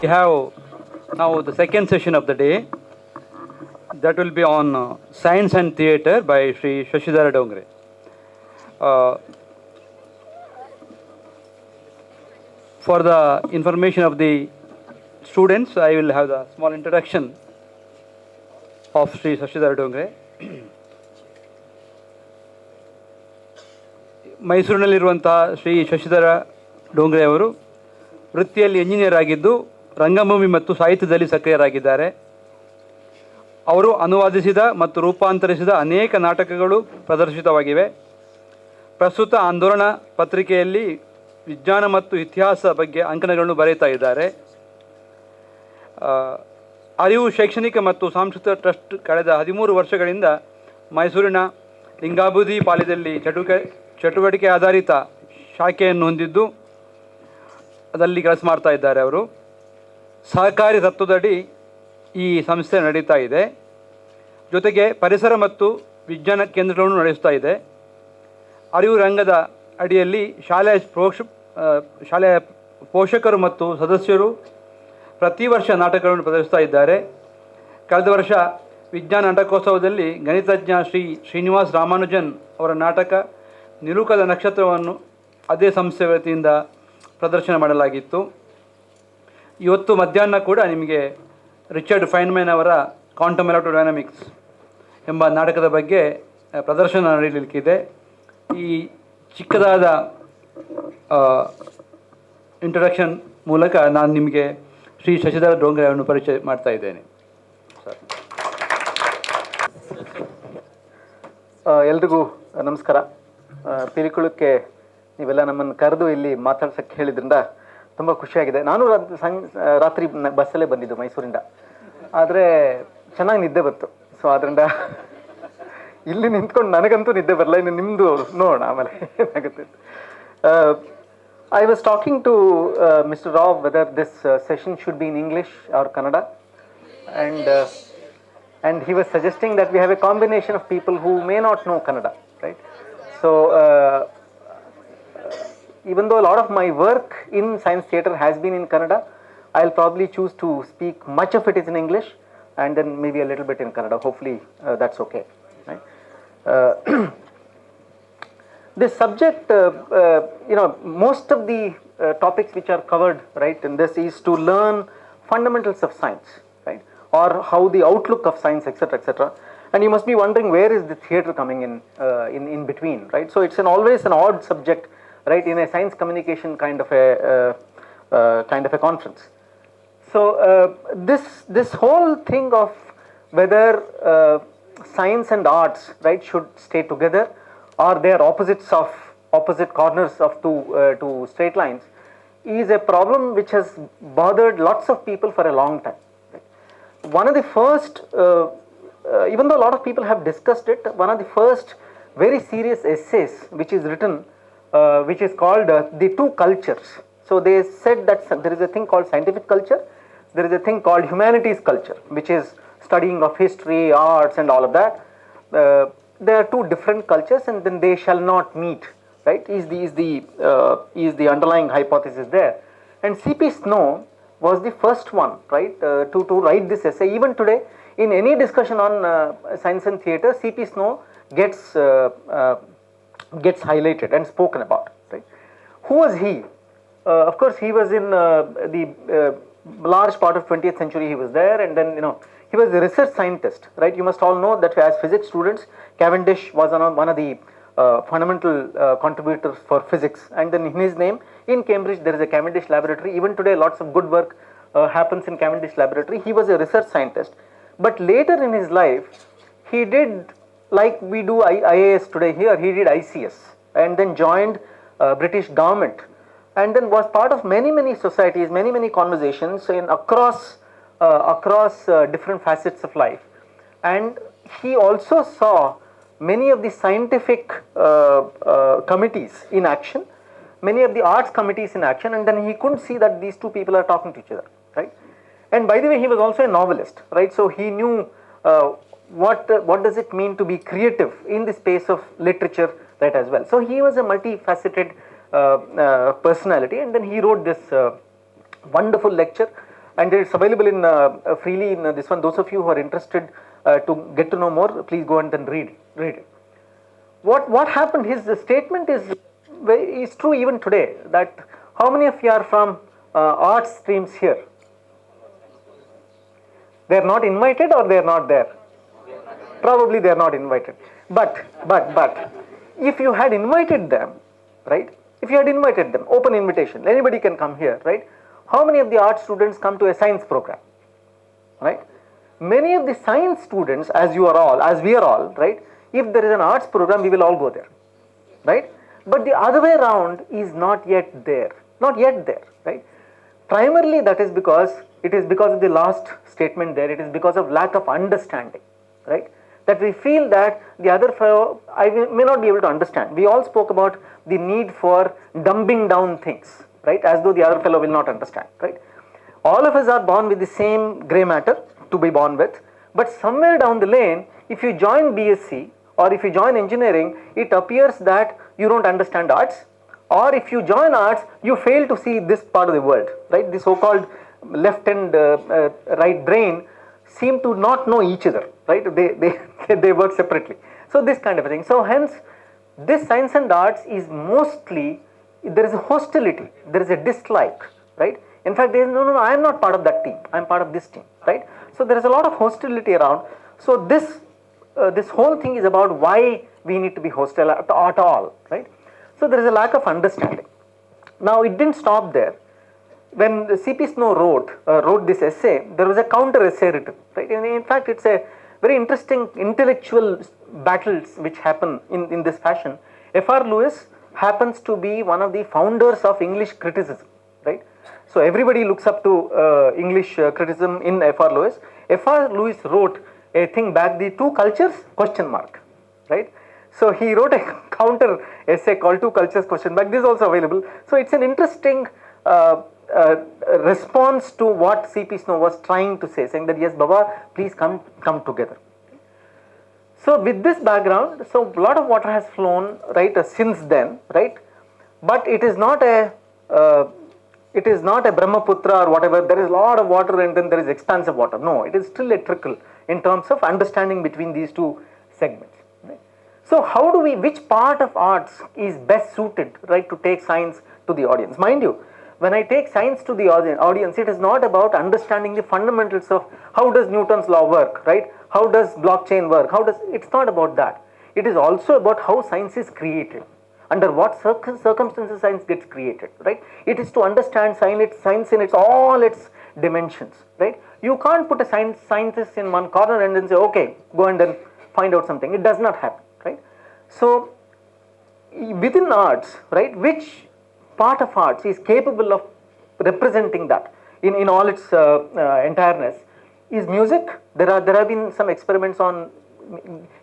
We have now the second session of the day. That will be on Science and Theatre by Sri Shashidhara Dongre. For the information of the students, I will have the small introduction of Sri Shashidhara Dongre. ಮೈಸೂರಿನಲ್ಲಿರುವಂತಹ Shri Shashidhara Dongre ಅವರು ವೃತ್ತಿಯಲ್ಲಿ engineer ಆಗಿದ್ದು ರಂಗಭೂಮಿ ಮತ್ತು ಸಾಹಿತ್ಯದಲ್ಲಿ ಸಕ್ರಿಯರಾಗಿದ್ದಾರೆ. ಅವರು ಅನುವಾದಿಸಿದ ಮತ್ತು ರೂಪಾಂತರಿಸಿದ ಅನೇಕ ನಾಟಕಗಳು ಪ್ರದರ್ಶಿತವಾಗಿವೆ. ಪ್ರಸ್ತುತ ಆಂದೋಲನ ಪತ್ರಿಕೆಯಲ್ಲಿ ವಿಜ್ಞಾನ ಮತ್ತು ಇತಿಹಾಸ ಬಗ್ಗೆ ಅಂಕಣಗಳನ್ನು ಬರೆಯುತ್ತಾ ಇದ್ದಾರೆ. ಅರಿವು ಶೈಕ್ಷಣಿಕ ಮತ್ತು ಸಾಂಸ್ಕೃತಿಕ ಟ್ರಸ್ಟ್ ಕಳೆದ 13 ವರ್ಷಗಳಿಂದ ಮೈಸೂರಿನ ಲಿಂಗಾಬುದಿ ಪಾಳ್ಯದಲ್ಲಿ ಚಟುವಟಿಕೆ ಆಧಾರಿತ ಶಾಖೆಯನ್ನು ಹೊಂದಿದ್ದು ಅದರಲ್ಲಿ ಕೆಲಸ ಮಾಡ್ತಾ ಇದ್ದಾರೆ. ಅವರು ಸಹಕಾರಿ ತತ್ವದಡಿ ಈ ಸಂಸ್ಥೆ ನಡೀತಾ ಇದೆ. ಜೊತೆಗೆ ಪರಿಸರ ಮತ್ತು ವಿಜ್ಞಾನ ಕೇಂದ್ರಗಳನ್ನು ನಡೆಸ್ತಾ ಇದೆ. ಅರಿವು ರಂಗದ ಅಡಿಯಲ್ಲಿ ಶಾಲೆಯ ಪೋಷಕರು ಮತ್ತು ಸದಸ್ಯರು ಪ್ರತಿ ವರ್ಷ ನಾಟಕಗಳನ್ನು ಪ್ರದರ್ಶಿಸ್ತಾ ಇದ್ದಾರೆ. ಕಳೆದ ವರ್ಷ ವಿಜ್ಞಾನ ನಾಟಕೋತ್ಸವದಲ್ಲಿ ಗಣಿತಜ್ಞ ಶ್ರೀ ಶ್ರೀನಿವಾಸ್ ರಾಮಾನುಜನ್ ಅವರ ನಾಟಕ ನಿಲುಕದ ನಕ್ಷತ್ರವನ್ನು ಅದೇ ಸಂಸ್ಥೆ ವತಿಯಿಂದ ಪ್ರದರ್ಶನ ಮಾಡಲಾಗಿತ್ತು. ಇವತ್ತು ಮಧ್ಯಾಹ್ನ ಕೂಡ ನಿಮಗೆ ರಿಚರ್ಡ್ ಫೈನ್ಮನ್ ಅವರ ಕ್ವಾಂಟಮ್ ಎಲೆಕ್ಟ್ರೋಡೈನಾಮಿಕ್ಸ್ ಎಂಬ ನಾಟಕದ ಬಗ್ಗೆ ಪ್ರದರ್ಶನ ನಡೆಯಲಿಕ್ಕಿದೆ. ಈ ಚಿಕ್ಕದಾದ ಇಂಟ್ರಡಕ್ಷನ್ ಮೂಲಕ ನಾನು ನಿಮಗೆ ಶ್ರೀ ಶಶಿಧರ ಡೋಂಗ್ರೆ ಅವರನ್ನು ಪರಿಚಯ ಮಾಡ್ತಾ ಇದ್ದೇನೆ. ಸರ್, ಎಲ್ರಿಗೂ ನಮಸ್ಕಾರ. ಪಿಲಿಕುಳಕ್ಕೆ ನೀವೆಲ್ಲ ನಮ್ಮನ್ನು ಕರೆದು ಇಲ್ಲಿ ಮಾತಾಡ್ಸೋಕ್ಕೆ ಹೇಳಿದ್ರಿಂದ ತುಂಬ ಖುಷಿಯಾಗಿದೆ. ನಾನು ರಾತ್ರಿ ಬಸ್ಸಲ್ಲೇ ಬಂದಿದ್ದು ಮೈಸೂರಿಂದ, ಆದರೆ ಚೆನ್ನಾಗಿ ನಿದ್ದೆ ಬಂತು. ಸೊ ಆದ್ದರಿಂದ ಇಲ್ಲಿ ನಿಂತ್ಕೊಂಡು ನನಗಂತೂ ನಿದ್ದೆ ಬರಲ್ಲ. ಇನ್ನು ನಿಮ್ಮದು ನೋಡೋಣ ಆಮೇಲೆ ಏನಾಗುತ್ತೆ. I was talking to Mr. Rao whether this session should be in English or Kannada, and he was suggesting that we have a combination of people who may not know Kannada, right? So even though a lot of my work in science theatre has been in Kannada, I'll probably choose to speak much of it is in English and then maybe a little bit in Kannada. Hopefully that's okay, right? This subject, most of the topics which are covered, right, in this is to learn fundamentals of science, right, or how the outlook of science, etc., etc. And you must be wondering, where is the theatre coming in between, right? So it's always an odd subject, right, in a science communication kind of a conference. So this whole thing of whether science and arts, right, should stay together, or they are opposite corners of two straight lines, is a problem which has bothered lots of people for a long time. Right? One of the first, even though a lot of people have discussed it, one of the first very serious essays which is written, which is called The Two Cultures. So they said that there is a thing called scientific culture, there is a thing called humanities culture, which is studying of history, arts and all of that. There are two different cultures and then they shall not meet, right, is the underlying hypothesis there. And C.P. Snow was the first one, right, to write this essay. Even today, in any discussion on science and theatre, C.P. Snow gets highlighted and spoken about, right. Who was he? Of course, he was in the large part of 20th century. He was there, and then he was a research scientist, right? You must all know that as physics students, Cavendish was one of the fundamental contributors for physics, and then in his name in Cambridge there is a Cavendish laboratory. Even today lots of good work happens in Cavendish laboratory. He was a research scientist, but later in his life he did like we do IAS today here. He did ICS and then joined British government, and then was part of many societies, many conversations across different facets of life. And he also saw many of the scientific committees in action, many of the arts committees in action, and then he couldn't see that these two people are talking to each other, right? And by the way, he was also a novelist, right? So he knew what does it mean to be creative in the space of literature, right, as well. So he was a multifaceted personality, and then he wrote this wonderful lecture and it's available in freely in this one. Those of you who are interested to get to know more, please go and then read it. What happened? His statement is true even today. That how many of you are from arts streams here? They are not invited, or they are not there? Probably they are not invited. But if you had invited them, right? If you had invited them, open invitation, anybody can come here, right? How many of the art students come to a science program, right? Many of the science students, as we are all, right? If there is an arts program, we will all go there, right? But the other way around is not yet there, right? Primarily that is because of the last statement there. It is because of lack of understanding, right? That we feel that the other fellow may not be able to understand. We all spoke about the need for dumbing down things, right? As though the other fellow will not understand, right? All of us are born with the same grey matter to be born with, but somewhere down the lane, if you join BSc or if you join engineering, it appears that you don't understand arts, or if you join arts, you fail to see this part of the world, right? The so-called left and right brain seem to not know each other, right? They work separately. So this kind of a thing. So hence, this science and arts is mostly, there is a hostility, there is a dislike, right? In fact, there is no, I am not part of that team. I am part of this team, right? So there is a lot of hostility around. So this whole thing is about why we need to be hostile at all, right? So there is a lack of understanding. Now it didn't stop there. When C.P. Snow wrote this essay, there was a counter essay written, right? And in fact, it's a very interesting intellectual battles which happen in this fashion. F.R. Lewis happens to be one of the founders of English criticism, right? So everybody looks up to English criticism in F.R. Lewis. F.R. Lewis wrote a thing back, the two cultures, ? Right? So he wrote a counter essay called Two Cultures ? This is also available. So it's an interesting response to what C.P. Snow was trying to say, saying that yes, Baba, please come together. So with this background, so a lot of water has flown, right, since then, right? But it is not a Brahmaputra or whatever. There is a lot of water and then there is expansive water. No, it is still a trickle in terms of understanding between these two segments. Right? So how do we, which part of arts is best suited, right, to take science to the audience? Mind you, when I take science to the audience, it is not about understanding the fundamentals of how does Newton's law work, right? How does blockchain work? It's not about that. It is also about how science is created. Under what circumstances science gets created, right? It is to understand science in all its dimensions, right? You can't put a scientist in one corner and then say, okay, go and then find out something. It does not happen, right? So within arts, right, which part of arts is capable of representing that in all its entireness is music. There have been some experiments on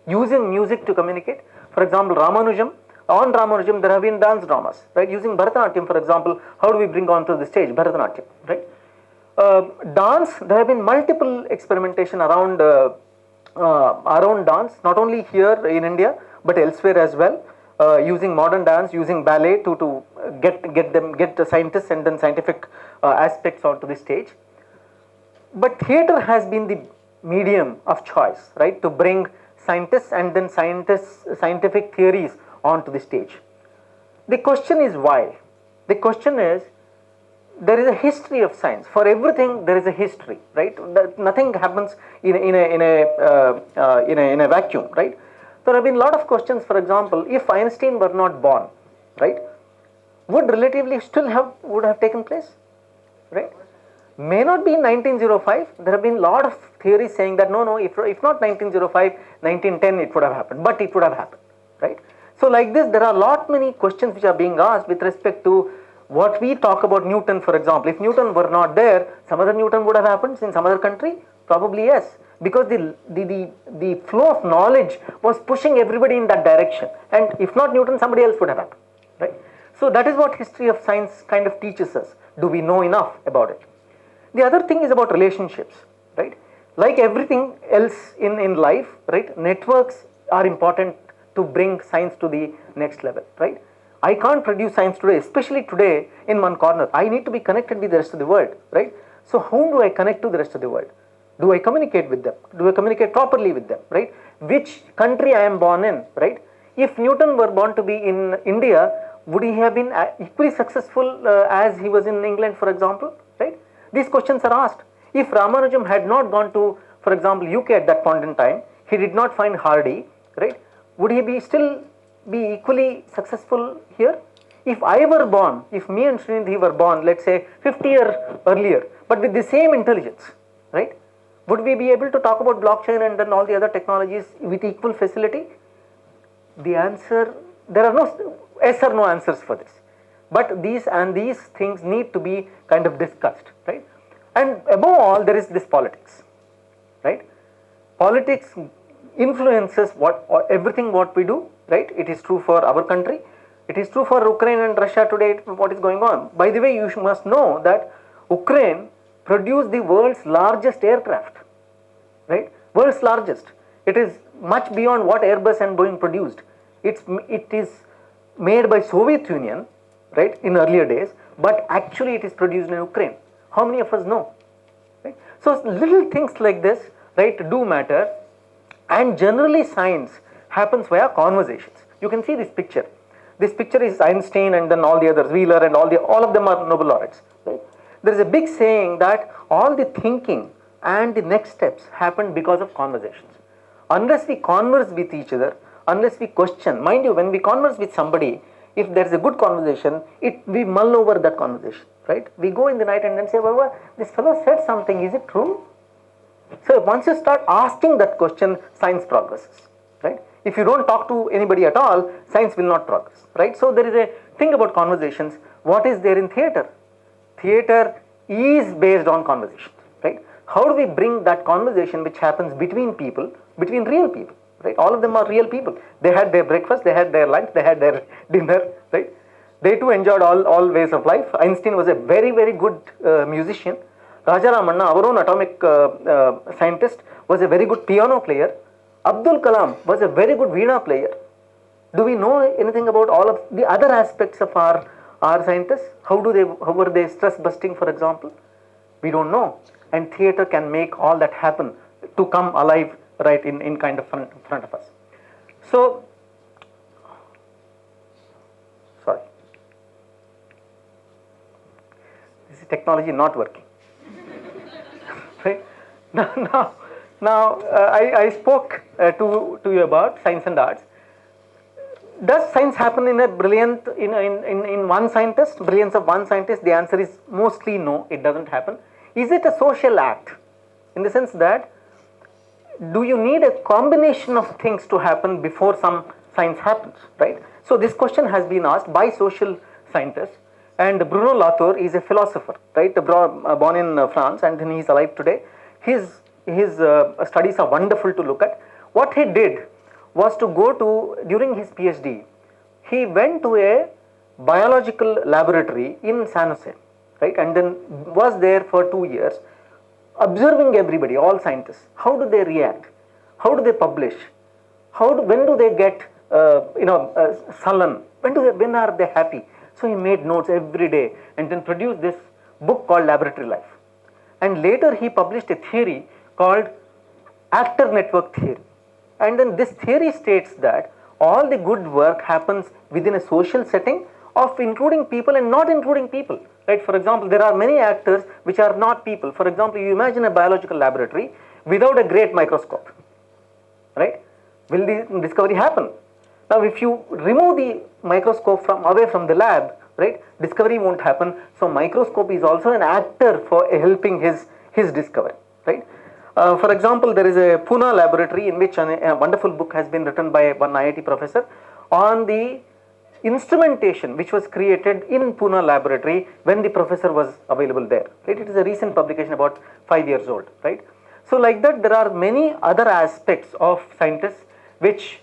using music to communicate. For example, on Ramanujan there have been dance dramas, right, using Bharatanatyam, for example. How do we bring onto the stage Bharatanatyam, right? Dance, there have been multiple experimentation around dance, not only here in India but elsewhere as well, using modern dance, using ballet to get the scientists and then scientific aspects onto the stage. But theatre has been the medium of choice, right, to bring scientists and then scientific theories onto the stage. The question is why? The question is, there is a history of science. For everything there is a history, right? Nothing happens in a vacuum, right? There have been a lot of questions. For example, if Einstein were not born, right, would relatively would have taken place, right? May not be in 1905. There have been a lot of theories saying that no, if not 1905, 1910 it would have happened, but it would have happened, right? So like this, there are many questions which are being asked with respect to what we talk about Newton, for example. If Newton were not there, some other Newton would have happened in some other country? Probably yes, because the flow of knowledge was pushing everybody in that direction, and if not Newton, somebody else would have happened, right? So that is what history of science kind of teaches us. Do we know enough about it? The other thing is about relationships, right? Like everything else in life, right, networks are important to bring science to the next level, right? I can't produce science today, especially today, in one corner. I need to be connected with the rest of the world, right? So whom do I connect to the rest of the world? Do I communicate with them? Do I communicate properly with them, right? Which country I am born in, right? If Newton were born to be in India, would he have been equally successful as he was in England, for example, right? These questions are asked. If Ramanujam had not gone to, for example, UK at that point in time, he did not find Hardy, right? Would he be still be equally successful here? If I were born, if me and Srinidhi were born, let's say 50 years earlier, but with the same intelligence, right? Would we be able to talk about blockchain and then all the other technologies with equal facility? The answer, there are no yes or no answers for this. But these things need to be kind of discussed, right? And above all, there is this politics, right? Politics influences everything what we do, right? It is true for our country. It is true for Ukraine and Russia today, what is going on. By the way, you must know that Ukraine produced the world's largest aircraft, right? World's largest. It is much beyond what Airbus and Boeing produced. It is made by Soviet Union, right, in earlier days, but actually it is produced in Ukraine. How many of us know? Right? So little things like this, right, do matter, and generally science happens via conversations. You can see this picture. This picture is Einstein and then all the others, Wheeler and all of them are Nobel laureates. Right? There is a big saying that all the thinking and the next steps happen because of conversations. Unless we converse with each other, unless we question, mind you, when we converse with somebody, if there is a good conversation, we mull over that conversation, right? We go in the night and then say, well, this fellow said something, is it true? So once you start asking that question, science progresses, right? If you don't talk to anybody at all, science will not progress, right? So there is a thing about conversations. What is there in theater? Theater is based on conversations, right? How do we bring that conversation which happens between people, between real people, right? All of them are real people. They had their breakfast, they had their lunch, they had their dinner, right? They too enjoyed all ways of life. Einstein was a very, very good musician. Rajaramanna, our own atomic scientist, was a very good piano player. Abdul Kalam was a very good veena player. Do we know anything about all of the other aspects of our scientists? How were they stress busting, for example? We don't know. And theater can make all that happen to come alive, right, in kind of front of us. So, sorry, this is technology not working. Right? Now, I spoke to you about science and arts. Does science happen in a brilliant, in one scientist, brilliance of one scientist? The answer is mostly no, it doesn't happen. Is it a social act? In the sense that, do you need a combination of things to happen before some science happens, right? So this question has been asked by social scientists, and Bruno Latour is a philosopher, right? Born in France, and then he is alive today. His studies are wonderful to look at. What he did was to go to, during his PhD, he went to a biological laboratory in San Jose, right, and then was there for 2 years, observing everybody, all scientists. How do they react? How do they publish? When do they get, sullen? When are they happy? So he made notes every day and then produced this book called Laboratory Life. And later he published a theory called actor network theory. And then this theory states that all the good work happens within a social setting of including people and not including people. Right? For example, there are many actors which are not people. For example, you imagine a biological laboratory without a great microscope. Right? Will the discovery happen? Now, if you remove the microscope away from the lab, right, discovery won't happen. So, microscope is also an actor for helping his discovery. Right? For example, there is a Pune laboratory in which a wonderful book has been written by one IIT professor on the instrumentation which was created in Pune laboratory when the professor was available there. Right? It is a recent publication, about 5 years old. Right? So, like that, there are many other aspects of scientists which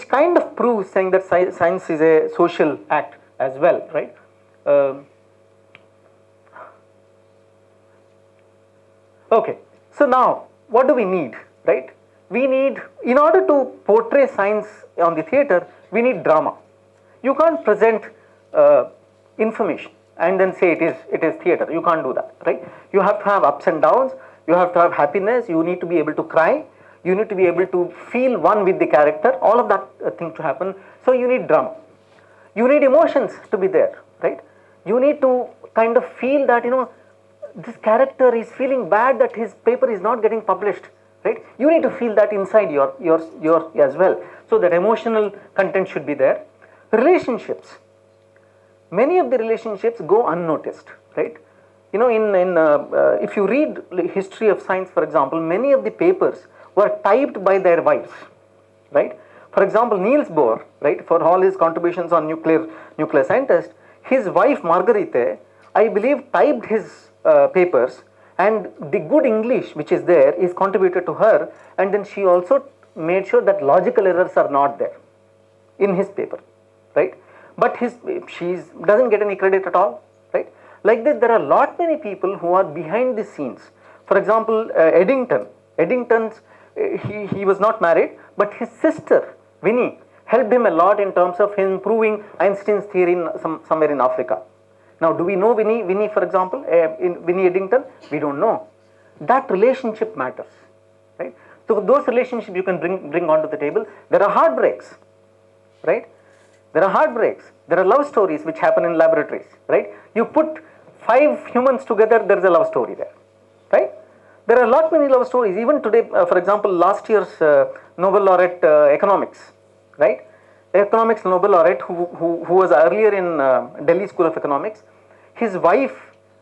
kind of proves saying that science is a social act as well, right? Okay, so now what do we need, right? We need, in order to portray science on the theater, we need drama. You can't present information, and then say it is theater. You can't do that, right? You have to have ups and downs. You have to have happiness. You need to be able to cry. You need to be able to feel one with the character. All of that thing to happen. So you need drama. You need emotions to be there, right? You need to kind of feel that, you know, this character is feeling bad that his paper is not getting published, right? You need to feel that inside your as well. So that emotional content should be there. Relationships. Many of the relationships go unnoticed, right? You know, if you read history of science, for example, many of the papers were typed by their wives, right? For example, Niels Bohr, right, for all his contributions on nuclear scientist, his wife Margarete, I believe, typed his papers, and the good English which is there is contributed to her, and then she also made sure that logical errors are not there in his paper, right? But she doesn't get any credit at all, right? Like this, there are lot many people who are behind the scenes. For example, Eddington's, he was not married, but his sister Winnie helped him a lot in terms of him proving Einstein's theory somewhere in Africa. Now, do we know Winnie, for example, in Winnie Eddington? We don't know. That relationship matters, right? So those relationships you can bring onto the table. There are heartbreaks, right? There are heartbreaks. There are love stories which happen in laboratories, right? You put 5 humans together, there is a love story there, right? There are a lot many love stories. Even today, for example, last year's Nobel laureate economics, right? Economics Nobel laureate who was earlier in Delhi School of Economics, his wife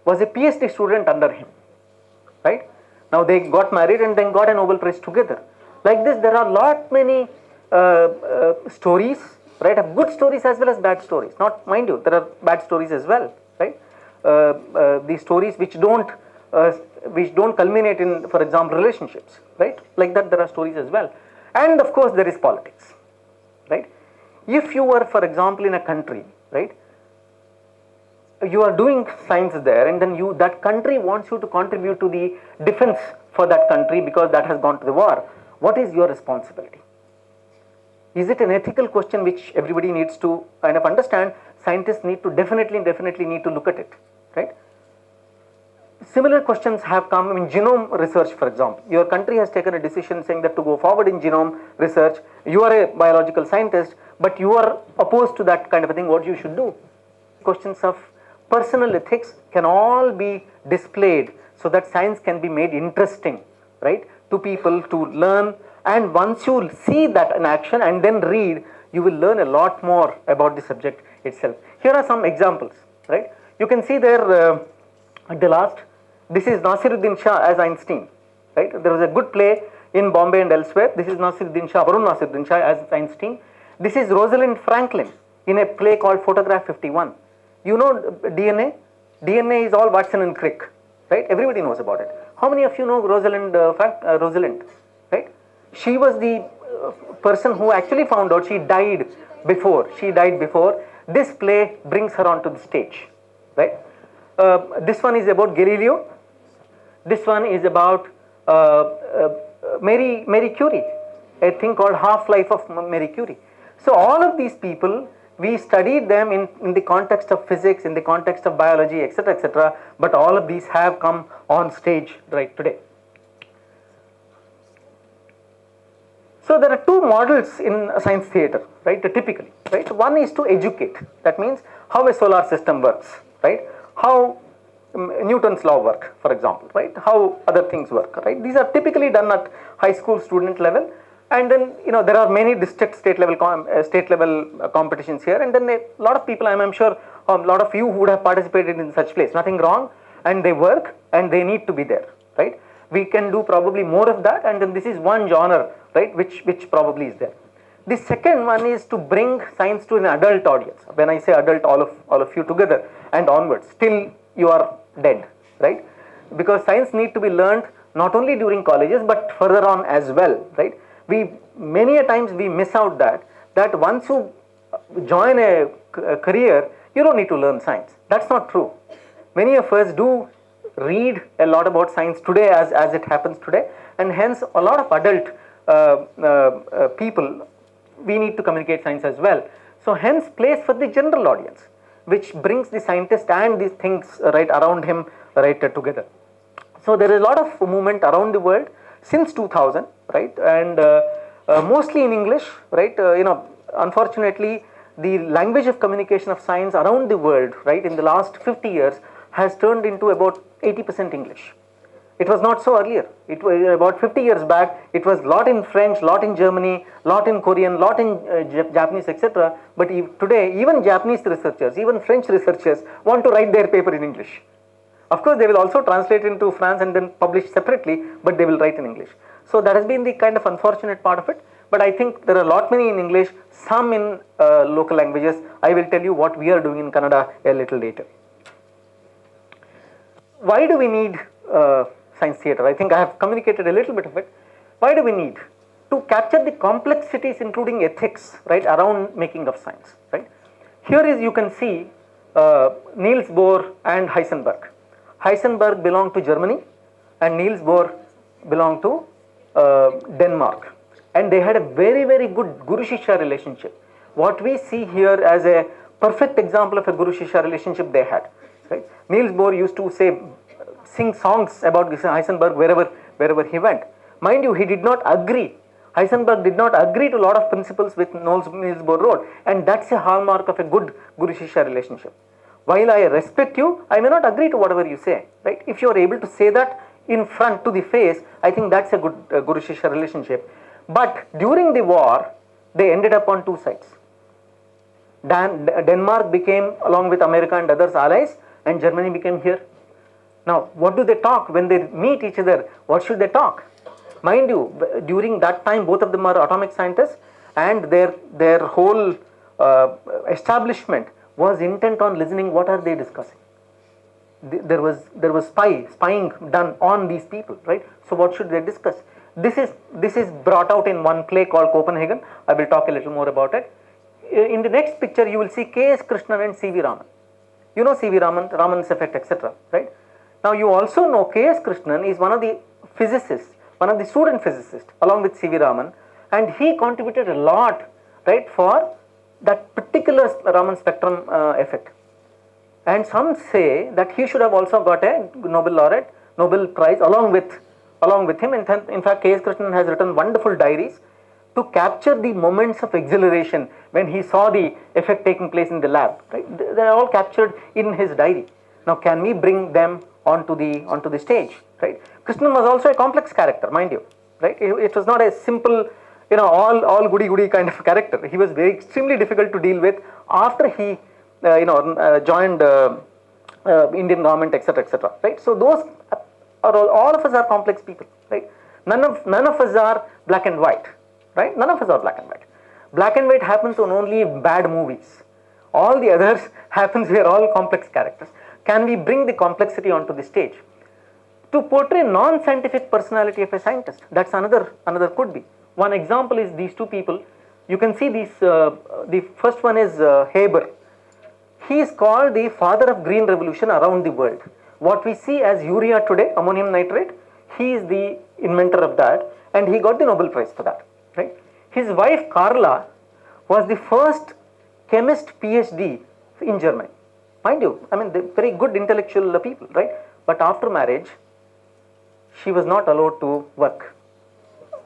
was a PhD student under him, right? Now they got married and then got a Nobel Prize together. Like this, there are lot many stories, right? Of good stories as well as bad stories. Not, mind you, there are bad stories as well, right? The stories which don't culminate in, for example, relationships, right? Like that, there are stories as well. And of course, there is politics, right? If you were, for example, in a country, right, you are doing science there, and then that country wants you to contribute to the defense for that country because that has gone to the war. What is your responsibility? Is it an ethical question which everybody needs to kind of understand? Scientists need to definitely need to look at it, right? Similar questions have come in genome research, for example. Your country has taken a decision saying that to go forward in genome research, you are a biological scientist, but you are opposed to that kind of a thing. What you should do? Questions of personal ethics can all be displayed so that science can be made interesting, right, to people to learn. And once you see that in action and then read, you will learn a lot more about the subject itself. Here are some examples, right? You can see there at the last, this is Nasiruddin Shah as Einstein, right? There was a good play in Bombay and elsewhere. This is Nasiruddin Shah, Varun Nasiruddin Shah as Einstein. This is Rosalind Franklin in a play called Photograph 51. You know DNA? DNA is all Watson and Crick, right? Everybody knows about it. How many of you know Rosalind, right? She was the person who actually found out. She died before. This play brings her onto the stage, right? This one is about Galileo. This one is about Marie Curie, a thing called Half-Life of Marie Curie. So all of these people, we studied them in the context of physics, in the context of biology, etc., but all of these have come on stage right today. So there are 2 models in science theater, right, typically, right? One is to educate. That means how a solar system works, right? How Newton's law work, for example, right? How other things work, right? These are typically done at high school student level. And then, you know, there are many district state level competitions here, and then a lot of people, I'm sure a lot of you would have participated in such plays. Nothing wrong, and they work and they need to be there, right? We can do probably more of that, and then this is one genre, right, which probably is there. The second one is to bring science to an adult audience. When I say adult, all of you together and onwards, till you are dead, right? Because science need to be learned not only during colleges but further on as well, right? Many a times we miss out that once you join a career, you don't need to learn science. That's not true. Many of us do read a lot about science today as it happens today, and hence a lot of adult people, we need to communicate science as well. So hence plays for the general audience. which brings the scientist and these things right around him right together. So there is a lot of movement around the world since 2000, right, and mostly in English, right. Unfortunately, the language of communication of science around the world, right, in the last 50 years has turned into about 80% English. It was not so earlier. It was about 50 years back. It was lot in French, lot in Germany, lot in Korean, lot in Japanese, etc. But today, even Japanese researchers, even French researchers want to write their paper in English. Of course, they will also translate into France and then publish separately, but they will write in English. So that has been the kind of unfortunate part of it. But I think there are a lot many in English, some in local languages. I will tell you what we are doing in Kannada a little later. Why do we need science theatre? I think I have communicated a little bit of it. Why do we need? To capture the complexities including ethics, right, around making of science, right. Here is, you can see Niels Bohr and Heisenberg. Heisenberg belonged to Germany and Niels Bohr belonged to Denmark, and they had a very, very good Guru-Shishya relationship. What we see here as a perfect example of a Guru-Shishya relationship they had, right. Niels Bohr used to sing songs about Heisenberg wherever he went. Mind you, he did not agree. Heisenberg did not agree to a lot of principles which Niels Bohr wrote, and that's a hallmark of a good Guru-Shishya relationship. While I respect you, I may not agree to whatever you say, right. If you are able to say that in front to the face, I think that's a good Guru-Shishya relationship. But during the war, they ended up on two sides. Denmark became, along with America and others, allies, and Germany became here. Now, what do they talk when they meet each other? What should they talk? Mind you, during that time, both of them are atomic scientists, and their whole establishment was intent on listening. What are they discussing? There was spying done on these people, right? So what should they discuss? This is brought out in one play called Copenhagen. I will talk a little more about it. In the next picture, you will see K.S. Krishnan and C.V. Raman. You know C.V. Raman, Raman's effect, etc., right? Now you also know K.S. Krishnan is one of the physicists, one of the student physicists, along with C.V. Raman, and he contributed a lot, right, for that particular Raman spectrum effect. And some say that he should have also got a Nobel Prize along with him. In fact, K.S. Krishnan has written wonderful diaries to capture the moments of exhilaration when he saw the effect taking place in the lab. Right? They are all captured in his diary. Now, can we bring them onto the stage? Right? Krishnan was also a complex character, mind you. Right? It was not a simple, all goody kind of character. He was extremely difficult to deal with after he, joined Indian government, etc., etc. Right? So those are all of us are complex people. Right? None of us are black and white. Right? None of us are black and white. Black and white happens on only bad movies. All the others happens, we are all complex characters. Can we bring the complexity onto the stage? To portray non-scientific personality of a scientist, that's another could be. One example is these two people. You can see these, the first one is Haber. He is called the father of green revolution around the world. What we see as urea today, ammonium nitrate, he is the inventor of that, and he got the Nobel Prize for that. Right? His wife Carla was the first chemist PhD in Germany. Mind you, I mean, they're very good intellectual people, right? But after marriage, she was not allowed to work.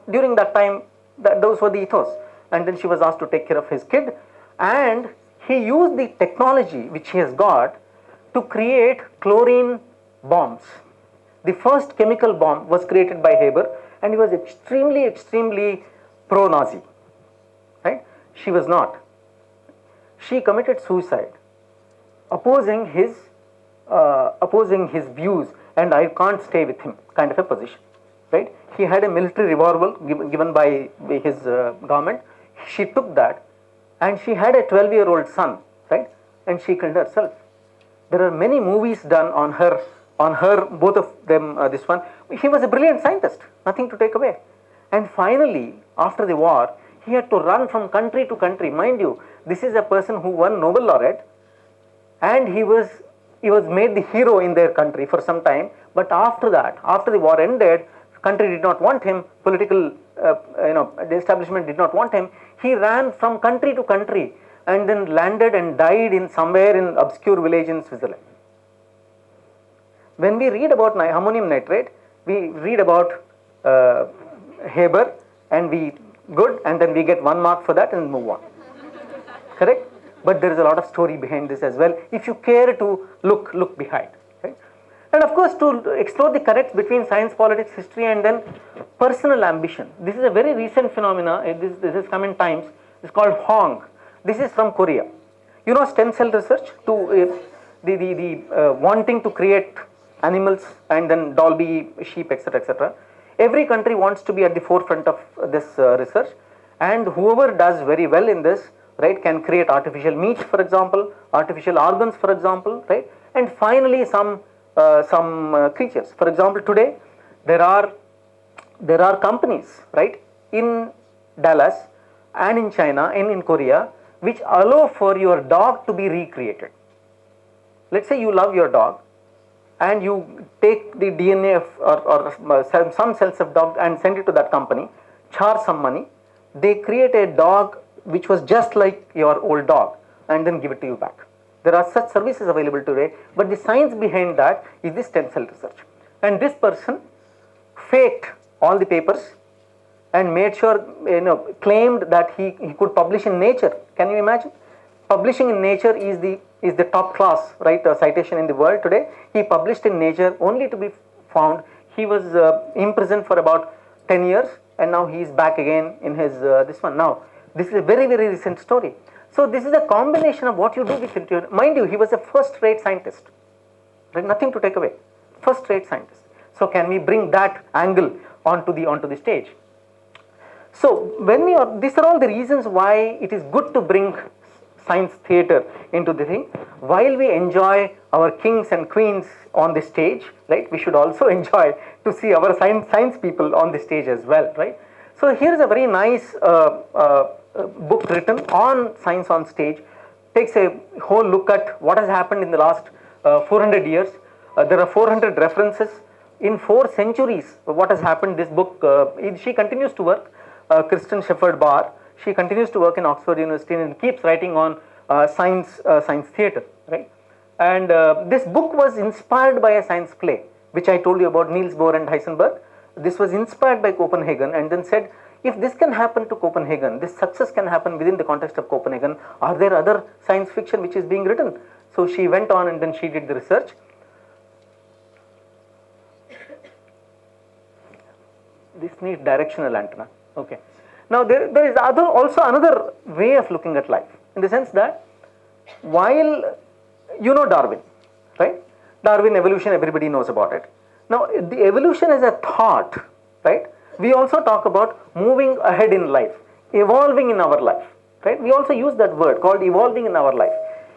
During that time, those were the ethos. And then she was asked to take care of his kid, and he used the technology which he has got to create chlorine bombs. The first chemical bomb was created by Haber, and he was extremely pro-Nazi, right? She was not. She committed suicide, opposing his views, and I can't stay with him kind of a position, right? He had a military revolver given by his government. She took that, and she had a 12-year-old son, right? And she killed herself. There are many movies done on her, both of them, this one. He was a brilliant scientist, nothing to take away. And finally, after the war, he had to run from country to country. Mind you, this is a person who won Nobel laureate, and he was made the hero in their country for some time. But after that, after the war ended, country did not want him, political, the establishment did not want him. He ran from country to country, and then landed and died in somewhere in obscure village in Switzerland. When we read about ammonium nitrate, we read about Haber and we good, and then we get 1 mark for that and move on. Correct? But there is a lot of story behind this as well, if you care to look behind. Right? And of course, to explore the connects between science, politics, history, and then personal ambition. This is a very recent phenomena. This has come in Times. It's called Hong. This is from Korea. You know, stem cell research, to the wanting to create animals and then Dolby sheep, etc., etc. Every country wants to be at the forefront of this research, and whoever does very well in this, right, can create artificial meat, for example, artificial organs, for example, right, and finally some creatures. For example, today there are companies, right, in Dallas and in China and in Korea, which allow for your dog to be recreated. Let's say you love your dog, and you take the DNA of or some cells of dog and send it to that company, charge some money, they create a dog which was just like your old dog and then give it to you back. There are such services available today, but the science behind that is the stem cell research. And this person faked all the papers and made sure, claimed that he could publish in Nature. Can you imagine? Publishing in Nature is the top class, right, citation in the world today. He published in Nature only to be found he was imprisoned for about 10 years, and now he is back again in his this one. Now, this is a very, very recent story. So this is a combination of what you do with it. Mind you, he was a first-rate scientist, right? Nothing to take away. First-rate scientist. So can we bring that angle onto the stage? So when these are all the reasons why it is good to bring science theater into the thing. While we enjoy our kings and queens on the stage, right, we should also enjoy to see our science people on the stage as well, right? So here is a very nice book written on science on stage. Takes a whole look at what has happened in the last 400 years. There are 400 references in 4 centuries. What has happened? This book, she continues to work. Kristen Shepherd Barr. She continues to work in Oxford University and keeps writing on science theater, right? And this book was inspired by a science play, which I told you about, Niels Bohr and Heisenberg. This was inspired by Copenhagen, and then said, if this can happen to Copenhagen, this success can happen within the context of Copenhagen, are there other science fiction which is being written? So she went on and then she did the research. This needs directional antenna. Okay. Now there is also another way of looking at life, in the sense that while you know Darwin, right? Darwin evolution, everybody knows about it. Now the evolution as a thought, right? We also talk about moving ahead in life, evolving in our life, right? We also use that word called evolving in our life,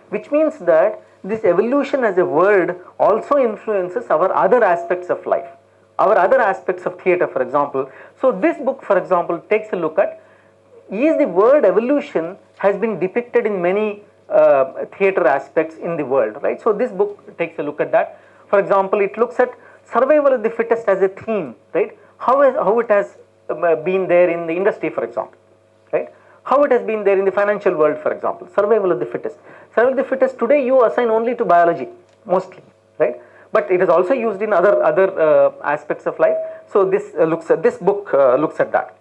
which means that this evolution as a word also influences our other aspects of life, our other aspects of theater, for example. So this book, for example, takes a look at, is the word evolution has been depicted in many theater aspects in the world, right? So this book takes a look at that. For example, it looks at survival of the fittest as a theme, right? How it has been there in the industry, for example, right? How it has been there in the financial world, for example, survival of the fittest. Survival of the fittest today you assign only to biology, mostly, right? But it is also used in other aspects of life. So this book looks at that.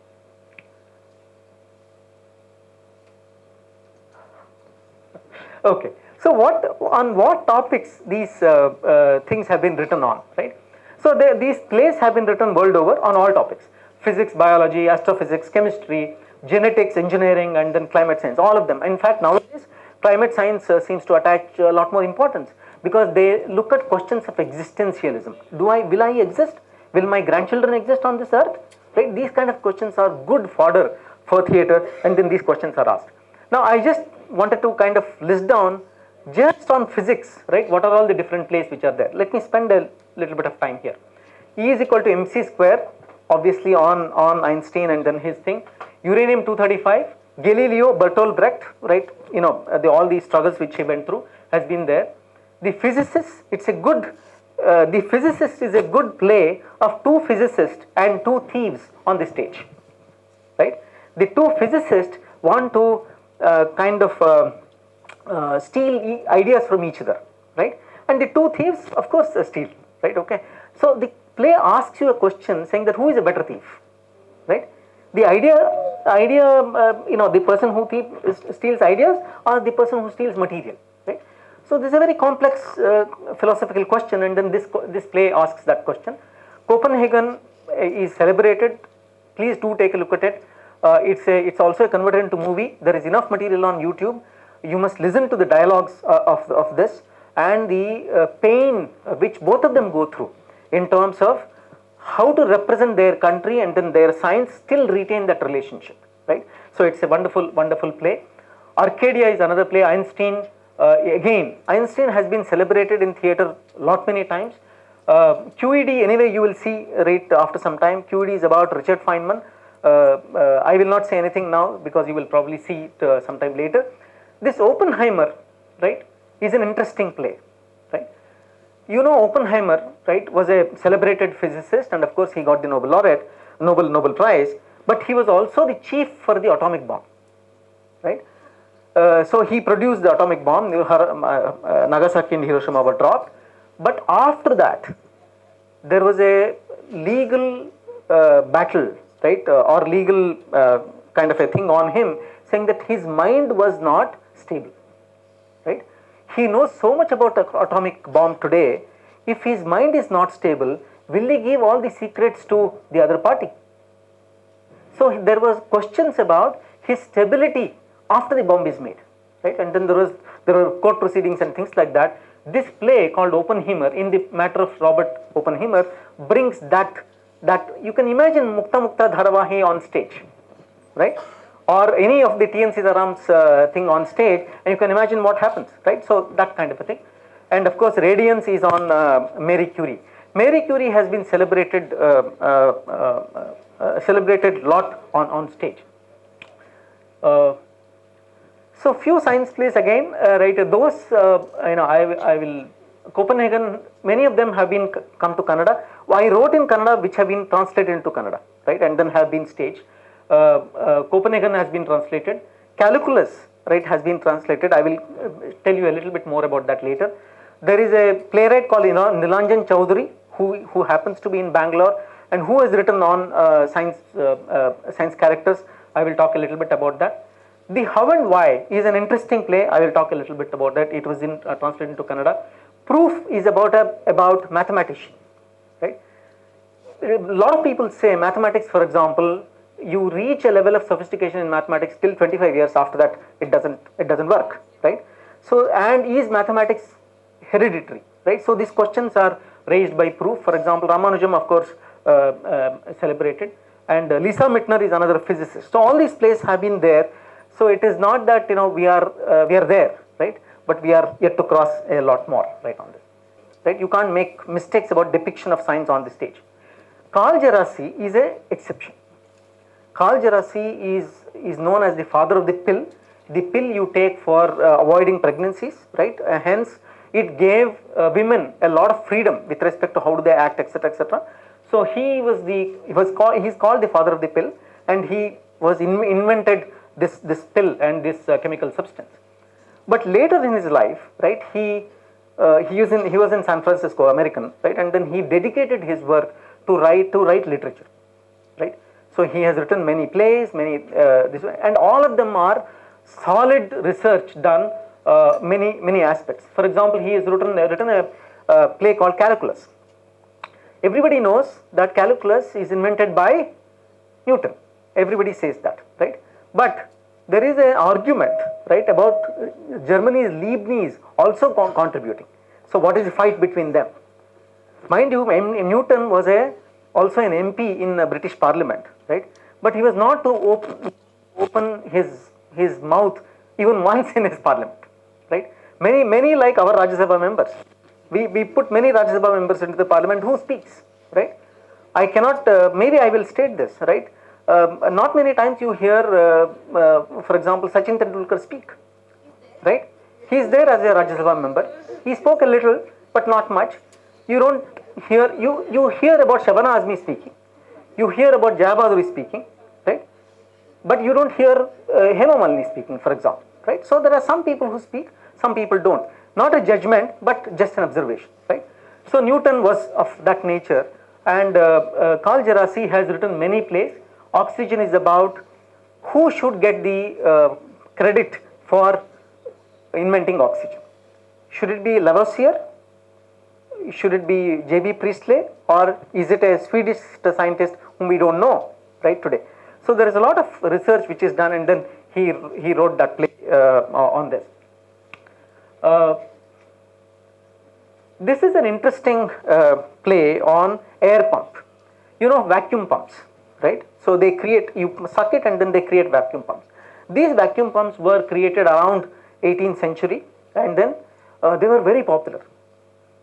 Okay. So on what topics these things have been written on, right? So these plays have been written world over on all topics: physics, biology, astrophysics, chemistry, genetics, engineering, and then climate science. All of them. In fact, nowadays climate science seems to attach a lot more importance, because they look at questions of existentialism. Will I exist? Will my grandchildren exist on this earth? Right? These kind of questions are good fodder for theater, and then these questions are asked. Now I just wanted to kind of list down just on physics, right? What are all the different plays which are there? Let me spend a little bit of time here. E is equal to mc square, obviously on Einstein and then his thing. Uranium 235, Galileo, Bertolt Brecht, right? All these struggles which he went through has been there. The physicist, the physicist is a good play of 2 physicists and 2 thieves on the stage, right? The 2 physicists want to steal ideas from each other, right? And the two thieves, of course, steal, right? Okay. So the play asks you a question saying that who is a better thief, right? The idea, the person who steals ideas or the person who steals material, right? So this is a very complex philosophical question, and then this play asks that question. Copenhagen is celebrated. Please do take a look at it. It's also converted into movie. There is enough material on YouTube. You must listen to the dialogues of this and the pain which both of them go through in terms of how to represent their country and then their science still retain that relationship, right? So it's a wonderful play. Arcadia is another play. Einstein, again, Einstein has been celebrated in theatre many times. QED, anyway, you will see right after some time. QED is about Richard Feynman. I will not say anything now because you will probably see it sometime later. This Oppenheimer, right, is an interesting play, right? You know, Oppenheimer, right, was a celebrated physicist, and of course he got the Nobel Prize, but he was also the chief for the atomic bomb, right? So he produced the atomic bomb. Nagasaki and Hiroshima were dropped, but after that there was a legal battle, right, or legal kind of a thing on him, saying that his mind was not stable, right? He knows so much about the atomic bomb today. If his mind is not stable, will he give all the secrets to the other party? So there was questions about his stability after the bomb is made, right? And then there were court proceedings and things like that. This play called Oppenheimer, in the matter of Robert Oppenheimer, brings that you can imagine Mukta Dharavahi on stage, right? Or any of the TN Sitaram's thing on stage, and you can imagine what happens, right? So that kind of a thing. And of course, Radiance is on Marie Curie. Marie Curie has been celebrated a lot on stage. So few science plays again, right? Those I will Copenhagen. Many of them have been come to Kannada. I wrote in Kannada, which have been translated into Kannada, right, and then have been staged. Copenhagen has been translated. Calculus, right, has been translated. I will tell you a little bit more about that later. There is a playwright called Nilanjan Chowdhury who happens to be in Bangalore and who has written on science characters. I will talk a little bit about that. The How and Why is an interesting play. I will talk a little bit about that. It was translated into Kannada. Proof is about mathematician, right? A lot of people say mathematics, for example, you reach a level of sophistication in mathematics till 25 years. After that, it doesn't work, right? So, and is mathematics hereditary, right? So these questions are raised by proof. For example, Ramanujan, of course, celebrated, and Lisa Mittner is another physicist. So all these plays have been there. So it is not that we are there, right? But we are yet to cross a lot more, right, on this, right? You can't make mistakes about depiction of science on the stage. Karl Djerassi is an exception. Karl Djerassi is known as the father of the pill you take for avoiding pregnancies, right? Hence, it gave women a lot of freedom with respect to how do they act, etc., etc. So he's called the father of the pill, and he was invented this pill and this chemical substance. But later in his life, right, he was in San Francisco, American, right, and then he dedicated his work to write literature, right. So he has written many plays, and all of them are solid research done, many aspects. For example, he has written a play called Calculus. Everybody knows that calculus is invented by Newton. Everybody says that, right? But there is an argument, right, about Germany's Leibniz also contributing. So what is the fight between them? Mind you, Newton was also an MP in the British Parliament, right? But he was not to open his mouth even once in his parliament, right? Many like our Rajya Sabha members. We put many Rajya Sabha members into the parliament who speaks, right? I cannot, maybe I will state this, right? Not many times you hear, for example, Sachin Tendulkar speak, right? He is there as a Rajya Sabha member. He spoke a little, but not much. You don't hear, you hear about Shabana Azmi speaking. You hear about Jaya Bahaduri speaking, but you don't hear Hema Malini speaking, for example, right? So there are some people who speak, some people don't. Not a judgment, but just an observation, right? So Newton was of that nature, and Carl Gerasi has written many plays. Oxygen is about who should get the credit for inventing oxygen. Should it be Lavoisier? Should it be J.B. Priestley, or is it a Swedish scientist whom we don't know right today? So there is a lot of research which is done, and then he wrote that play on this. This is an interesting play on air pump. You know, vacuum pumps, right? So they create, you suck it and then they create vacuum pumps. These vacuum pumps were created around 18th century, and then they were very popular.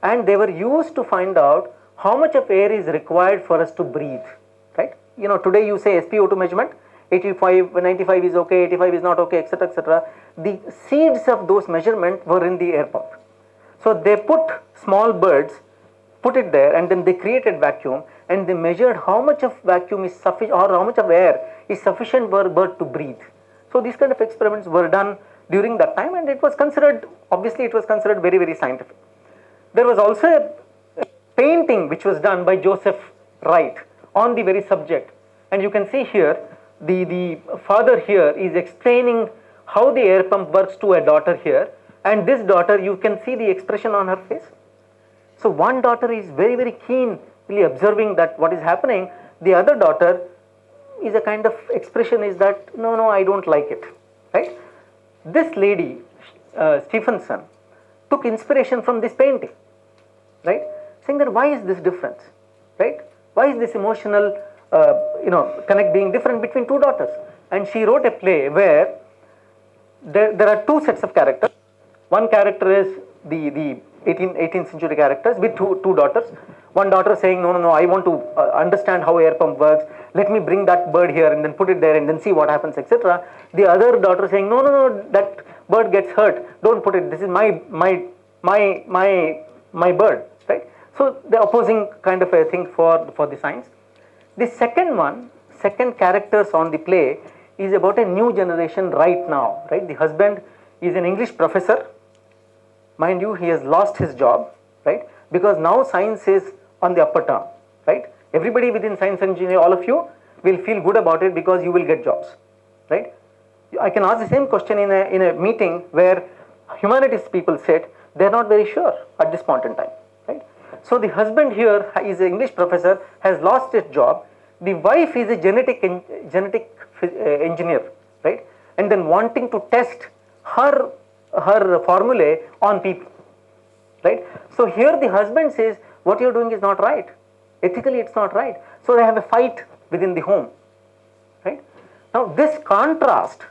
And they were used to find out how much of air is required for us to breathe, right? You know, today you say SpO2 measurement, 85, 95 is okay, 85 is not okay, etc., etc. The seeds of those measurements were in the air pump. So they put small birds, put it there, and then they created vacuum, and they measured how much of vacuum is sufficient, or how much of air is sufficient for a bird to breathe. So these kind of experiments were done during that time, and it was considered, obviously it was considered very, very scientific. There was also a painting which was done by Joseph Wright on the very subject, and you can see here the father here is explaining how the air pump works to a daughter here, and this daughter, you can see the expression on her face. So one daughter is very, very keenly observing that what is happening. The other daughter is a kind of expression is that no, I don't like it, right? This lady Stephenson took inspiration from this painting, right? Saying that why is this difference, right? Why is this emotional connect being different between two daughters? And she wrote a play where there are two sets of characters. One character is the 18th century characters with two daughters. One daughter saying, no, I want to understand how air pump works. Let me bring that bird here and then put it there and then see what happens, etc. The other daughter saying, no, that bird gets hurt. Don't put it. This is my bird, right? So the opposing kind of a thing for the science. The second characters on the play is about a new generation right now, right? The husband is an English professor. Mind you, he has lost his job, right? Because now science is on the upper term, right? Everybody within science engineering, all of you will feel good about it because you will get jobs, right? I can ask the same question in a meeting where humanities people said they are not very sure at this point in time, right? So the husband here is an English professor, has lost his job. The wife is a genetic engineer, right? And then wanting to test her formulae on people, right? So here the husband says what you're doing is not right, ethically it's not right. So they have a fight within the home, right? Now this contrast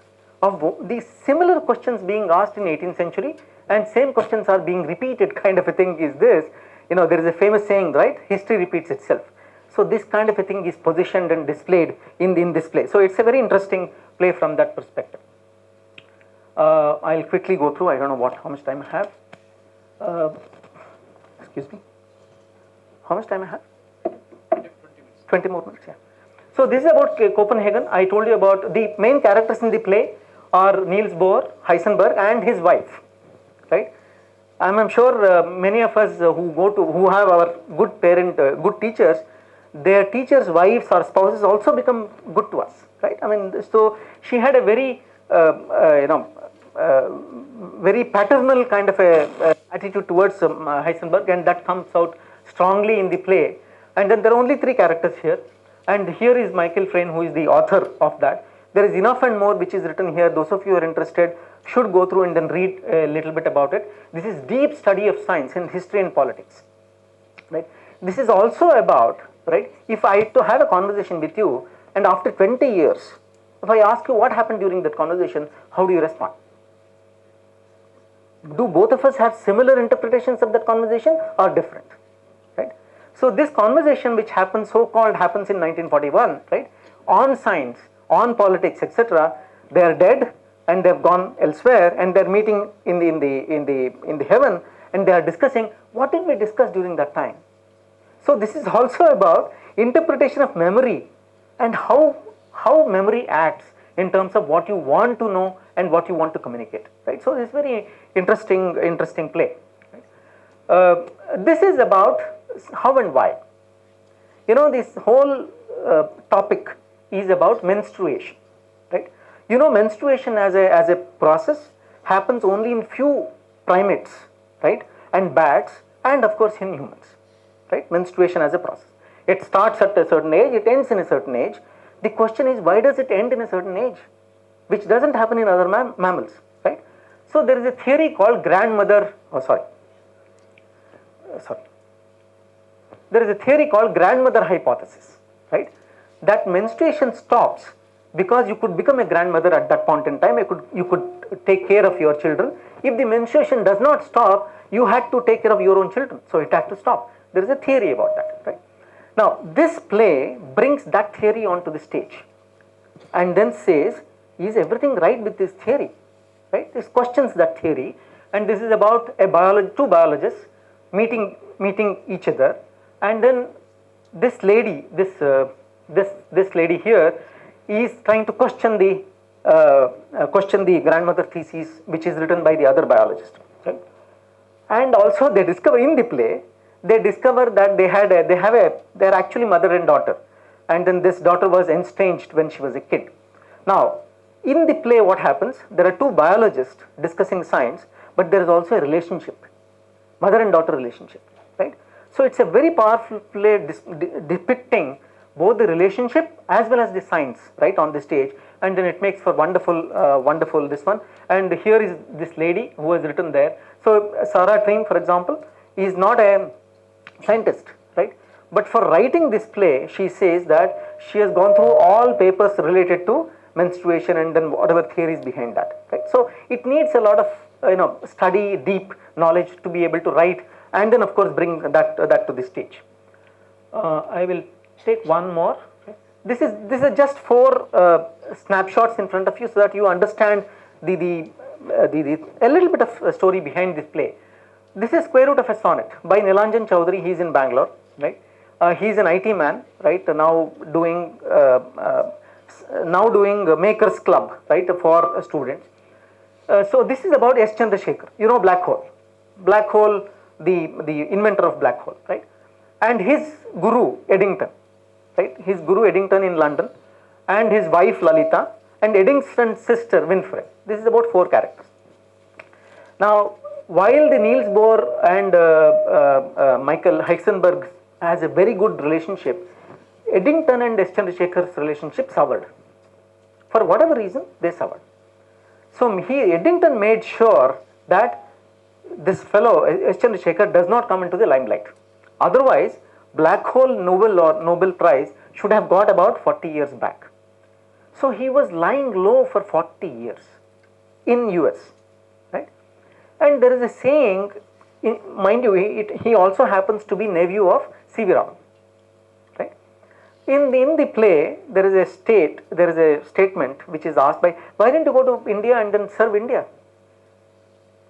of these similar questions being asked in 18th century and same questions are being repeated kind of a thing is this, there is a famous saying, right? History repeats itself. So this kind of a thing is positioned and displayed in this play. So it's a very interesting play from that perspective. I'll quickly go through. I don't know how much time I have. Excuse me. How much time I have? 20 more minutes. Yeah. So this is about Copenhagen. I told you about the main characters in the play are Niels Bohr, Heisenberg, and his wife. Right. I'm sure many of us who have our good teachers, their teachers' wives or spouses also become good to us. Right. I mean, so she had a very very paternal kind of a attitude towards Heisenberg, and that comes out strongly in the play. And then there are only three characters here, and here is Michael Frayn, who is the author of that. There is enough and more which is written here. Those of you who are interested should go through and then read a little bit about it. This is deep study of science in history and politics, right? This is also about, right, if I to have a conversation with you and after 20 years, if I ask you what happened during that conversation, how do you respond? Do both of us have similar interpretations of that conversation or different, right? So this conversation which happens, so-called happens in 1941, right, on science, on politics, etc., they are dead and they have gone elsewhere and they are meeting in the heaven and they are discussing what did we discuss during that time. So this is also about interpretation of memory and how memory acts in terms of what you want to know and what you want to communicate, right? So it's very interesting play. Right? This is about how and why. You know, this whole topic is about menstruation, right? You know, menstruation as a process happens only in few primates, right, and bats, and of course in humans, right? Menstruation as a process. It starts at a certain age, it ends in a certain age. The question is, why does it end in a certain age, which doesn't happen in other mammals, right? So there is a theory called grandmother. There is a theory called grandmother hypothesis, right? That menstruation stops because you could become a grandmother at that point in time. You could take care of your children. If the menstruation does not stop, you had to take care of your own children, so it had to stop. There is a theory about that, right? Now, this play brings that theory onto the stage and then says, is everything right with this theory, right? This questions that theory, and this is about two biologists meeting each other, and then this lady, this lady here is trying to question the grandmother thesis, which is written by the other biologist, right? And also they discover in the play, they discover that they're actually mother and daughter, and then this daughter was estranged when she was a kid. Now, in the play, what happens? There are two biologists discussing science, but there is also a relationship, mother and daughter relationship, right? So it's a very powerful play depicting both the relationship as well as the science, right, on the stage, and then it makes for wonderful this one. And here is this lady who has written there. So Sarah Treem, for example, is not a scientist, right? But for writing this play, she says that she has gone through all papers related to menstruation and then whatever theories behind that, right? So it needs a lot of study, deep knowledge to be able to write, and then of course bring that to the stage. I will take one more. This is just 4 snapshots in front of you so that you understand a little bit of story behind this play. This is Square Root of a Sonnet by Nilanjan Chowdhury. He is in Bangalore, right? He is an IT man, right? Now doing Makers Club, right, for students. So this is about S. Chandrasekhar. You know, black hole, the inventor of black hole, right? And his guru Eddington, right? His guru Eddington in London, and his wife Lalita, and Eddington's sister Winfrey. This is about 4 characters. Now, while the Niels Bohr and Michael Heisenberg has a very good relationship, Eddington and S. Chandrasekhar's relationship soured. For whatever reason, they soured. So Eddington made sure that this fellow S. Chandrasekhar does not come into the limelight. Otherwise, black hole Nobel Prize should have got about 40 years back. So he was lying low for 40 years in US, right? And there is a saying, mind you, he also happens to be nephew of C.V. Raman, right? In the play, there is a statement which is asked by, why didn't you go to India and then serve India?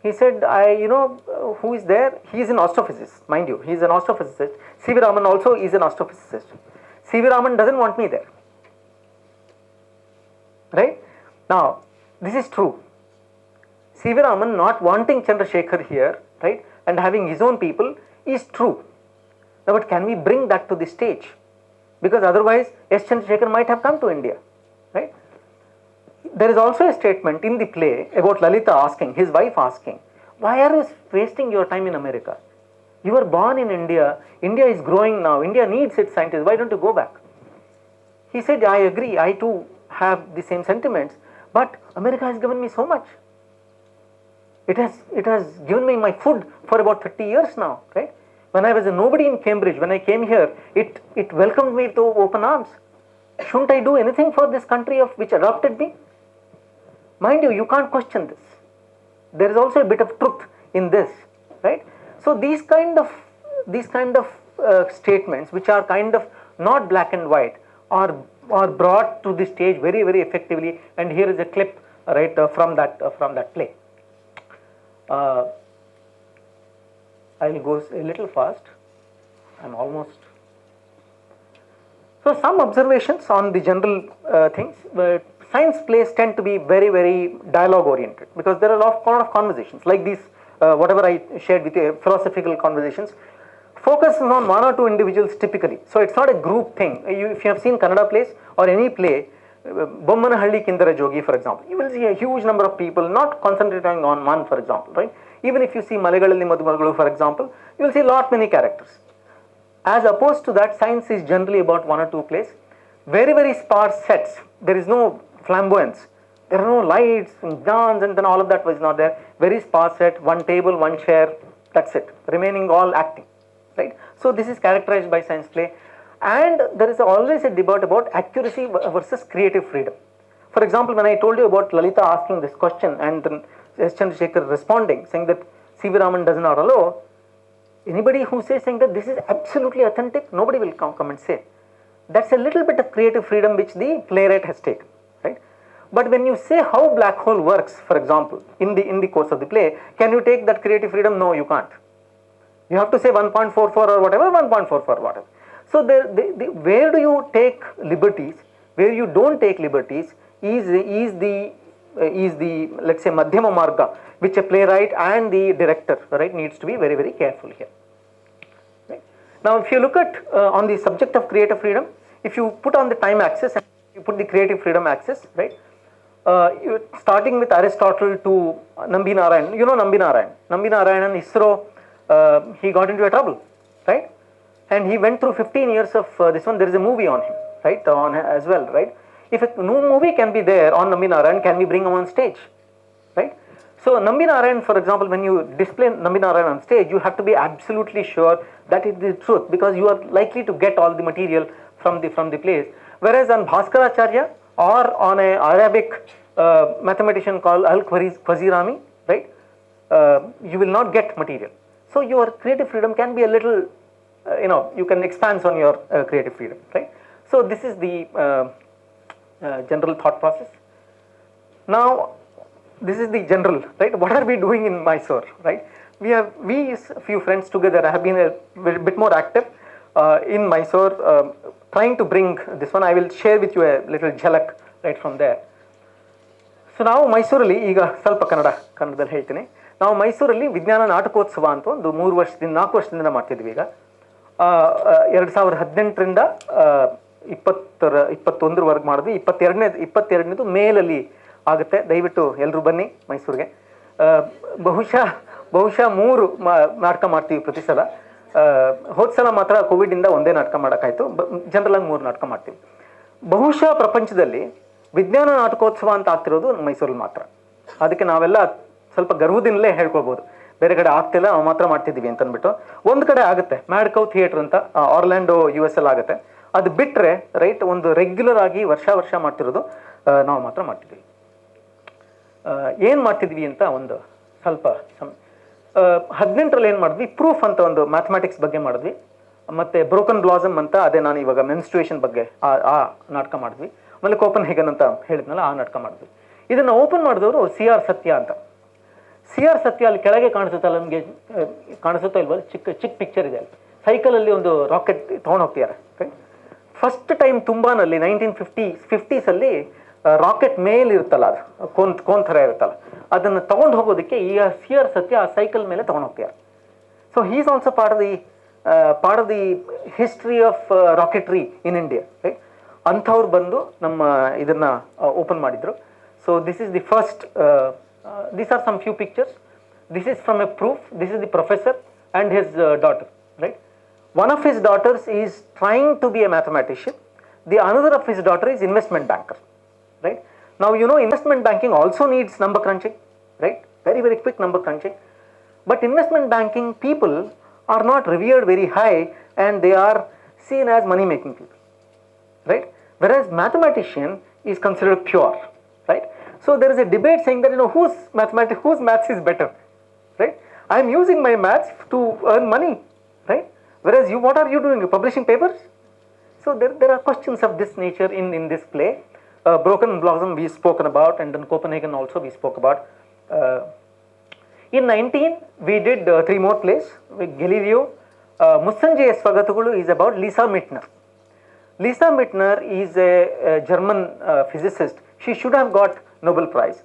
He said, who is there? He is an astrophysicist, mind you, he is an astrophysicist. C.V. Raman also is an astrophysicist. C.V. Raman doesn't want me there, right? Now, this is true. C.V. Raman not wanting Chandrasekhar here, right, and having his own people is true. Now, but can we bring that to the stage? Because otherwise, S. Chandrasekhar might have come to India, right? There is also a statement in the play about Lalita asking, his wife asking, why are you wasting your time in America? You were born in India. India is growing now. India needs its scientists. Why don't you go back? He said, I agree. I too have the same sentiments. But America has given me so much. It has given me my food for about 30 years now, right? When I was a nobody in Cambridge, when I came here, it welcomed me to open arms. Shouldn't I do anything for this country of which adopted me? Mind you, you can't question this. There is also a bit of truth in this, right? So these kind of statements, which are kind of not black and white, are brought to the stage very, very effectively. And here is a clip, right, from that play. I will go a little fast. I'm almost. So some observations on the general things. science plays tend to be very, very dialogue oriented, because there are a lot of conversations like these, whatever I shared with you, philosophical conversations, focuses on one or two individuals typically. So it's not a group thing. If you have seen Kannada plays or any play, Bommanahalli Kindara Jogi, for example, you will see a huge number of people not concentrating on one, for example, right? Even if you see Malegalalli Madhumargalu, for example, you will see lot many characters. As opposed to that, science is generally about one or two plays, very, very sparse sets. There is no flamboyance. There are no lights and dance, and then all of that was not there. Very sparse set, one table, one chair, that's it. Remaining all acting, right? So this is characterized by science play. And there is always a debate about accuracy versus creative freedom. For example, when I told you about Lalita asking this question and then S. Chandrasekhar responding, saying that C.V. Raman does not allow, anybody who says saying that this is absolutely authentic, nobody will come and say. That's a little bit of creative freedom which the playwright has taken, right? But when you say how black hole works, for example, in the course of the play, can you take that creative freedom? No, you can't. You have to say 1.44 or whatever, 1.44 whatever. So where do you take liberties? Where you don't take liberties is the let's say madhyama marga, which a playwright and the director, right, needs to be very, very careful here. Right? Now, if you look at on the subject of creative freedom, if you put on the time axis and you put the creative freedom axis, right, starting with Aristotle to Nambi Narayan, you know Nambi Narayan. Nambi Narayan and ISRO, he got into a trouble, right? And he went through 15 years of this one. There is a movie on him, right, on as well, right? If a new movie can be there on Nambi Narayan, can we bring him on stage, right? So Nambi Narayan, for example, when you display Nambi Narayan on stage, you have to be absolutely sure that it is the truth, because you are likely to get all the material from the plays. Whereas on Bhaskaracharya or on a Arabic mathematician called Al-Khwarizmi, right, you will not get material. So your creative freedom can be a little, you can expand on your creative freedom, right? So this is the general thought process. Now, this is the general, right? What are we doing in Mysore, right? We, a few friends together, have been a bit more active in Mysore, trying to bring this one. I will share with you a little jhalak right from there. So now Mysorealli, ಈಗ ಸ್ವಲ್ಪ ಕನ್ನಡದಲ್ಲಿ ಹೇಳ್ತೀನಿ. ನಾವು ಮೈಸೂರಲ್ಲಿ ವಿಜ್ಞಾನ ನಾಟಕೋತ್ಸವ ಅಂತ ಒಂದು 4 ವರ್ಷದಿಂದ ಮಾಡ್ತಿದ್ವಿ ಈಗ. 2018ರಿಂದ 21ರವರೆಗೆ ಮಾಡಿದ್ವಿ. 22ನೇದು ಮೇಲಲ್ಲಿ ಆಗುತ್ತೆ. ದಯವಿಟ್ಟು ಎಲ್ಲರೂ ಬನ್ನಿ ಮೈಸೂರಿಗೆ. ಬಹುಶಃ 3 ನಾಟಕ ಮಾಡ್ತೀವಿ ಪ್ರತಿ ಸಲ. ಹೋದ ಸಲ ಮಾತ್ರ ಕೋವಿಡಿಂದ ಒಂದೇ ನಾಟಕ ಮಾಡೋಕ್ಕಾಯ್ತು. ಜನರಲ್ ಆಗಿ 3 ನಾಟಕ ಮಾಡ್ತೀವಿ. ಬಹುಶಃ ಪ್ರಪಂಚದಲ್ಲಿ ವಿಜ್ಞಾನ ನಾಟಕೋತ್ಸವ ಅಂತ ಆಗ್ತಿರೋದು ಮೈಸೂರಲ್ಲಿ ಮಾತ್ರ. ಅದಕ್ಕೆ ನಾವೆಲ್ಲ ಸ್ವಲ್ಪ ಗರ್ವದಿಂದಲೇ ಹೇಳ್ಕೊಳ್ಬೋದು. ಬೇರೆ ಕಡೆ ಆಗ್ತಿಲ್ಲ, ನಾವು ಮಾತ್ರ ಮಾಡ್ತಿದ್ದೀವಿ ಅಂತ ಅಂದ್ಬಿಟ್ಟು. ಒಂದು ಕಡೆ ಆಗುತ್ತೆ, ಮ್ಯಾಡ್ಕೌ ಥಿಯೇಟರ್ ಅಂತ ಆರ್ಲ್ಯಾಂಡೋ US ಆಗುತ್ತೆ. ಅದು ಬಿಟ್ಟರೆ ರೈಟ್, ಒಂದು ರೆಗ್ಯುಲರ್ ಆಗಿ ವರ್ಷ ಮಾಡ್ತಿರೋದು ನಾವು ಮಾತ್ರ ಮಾಡ್ತಿದ್ವಿ. ಏನು ಮಾಡ್ತಿದ್ವಿ ಅಂತ ಒಂದು ಸ್ವಲ್ಪ 18ರಲ್ಲಿ ಏನು ಮಾಡಿದ್ವಿ, ಪ್ರೂಫ್ ಅಂತ ಒಂದು ಮ್ಯಾಥಮೆಟಿಕ್ಸ್ ಬಗ್ಗೆ ಮಾಡಿದ್ವಿ. ಮತ್ತು ಬ್ರೋಕನ್ ಬ್ಲಾಸಮ್ ಅಂತ, ಅದೇ ನಾನು ಇವಾಗ ಮೆನ್ಸ್ಟ್ರುಯೇಷನ್ ಬಗ್ಗೆ ಆ ನಾಟಕ ಮಾಡಿದ್ವಿ. ಆಮೇಲೆ ಕೋಪನ್ ಹೇಗನ್ ಅಂತ ಹೇಳಿದ್ನಲ್ಲ, ಆ ನಾಟಕ ಮಾಡಿದ್ವಿ. ಇದನ್ನು ಓಪನ್ ಮಾಡಿದವರು CR ಸತ್ಯ ಅಂತ. CR ಸತ್ಯ ಅಲ್ಲಿ ಕೆಳಗೆ ಕಾಣಿಸುತ್ತಲ್ಲ, ನಮಗೆ ಕಾಣಿಸುತ್ತೋ ಇಲ್ವಲ್ಲ, ಚಿಕ್ಕ ಪಿಕ್ಚರ್ ಇದೆ ಅಲ್ಲಿ. ಸೈಕಲಲ್ಲಿ ಒಂದು ರಾಕೆಟ್ ತೊಗೊಂಡು ಹೋಗ್ತಿದ್ದಾರೆ. ಫಸ್ಟ್ ಟೈಮ್ ತುಂಬಾನಲ್ಲಿ 1950s ರಾಕೆಟ್ ಮೇಲ್ ಇರುತ್ತಲ್ಲ, ಅದು ಕೋನ್ ಥರ ಇರುತ್ತಲ್ಲ, ಅದನ್ನು ತೊಗೊಂಡು ಹೋಗೋದಕ್ಕೆ ಈ CR ಸತ್ಯ ಆ ಸೈಕಲ್ ಮೇಲೆ ತೊಗೊಂಡು ಹೋಗ್ತಿದ್ದಾರೆ. So he is also part of the history of rocketry in India, right. ಅಂಥವ್ರು ಬಂದು ನಮ್ಮ ಇದನ್ನ ಓಪನ್ ಮಾಡಿದ್ರು. So this is the first, these are some few pictures. This is from a proof. This is the professor and his daughter, right? One of his daughters is trying to be a mathematician. The another of his daughter is investment banker, right? Now you know investment banking also needs number crunching, right? Very, very quick number crunching. But investment banking people are not revered very high, and they are seen as money making people, right? Whereas mathematician is considered pure, right? So there is a debate saying that, whose maths is better, right? I am using my maths to earn money, right? Whereas you, what are you doing? You're publishing papers? So there are questions of this nature in this play. Broken Blossom we spoken about, and then Copenhagen also we spoke about. In 19 we did 3 more plays with Galileo. Mussanjeya Swagatagulu is about Lisa Meitner. Lisa Meitner is a German physicist. She should have got Nobel Prize,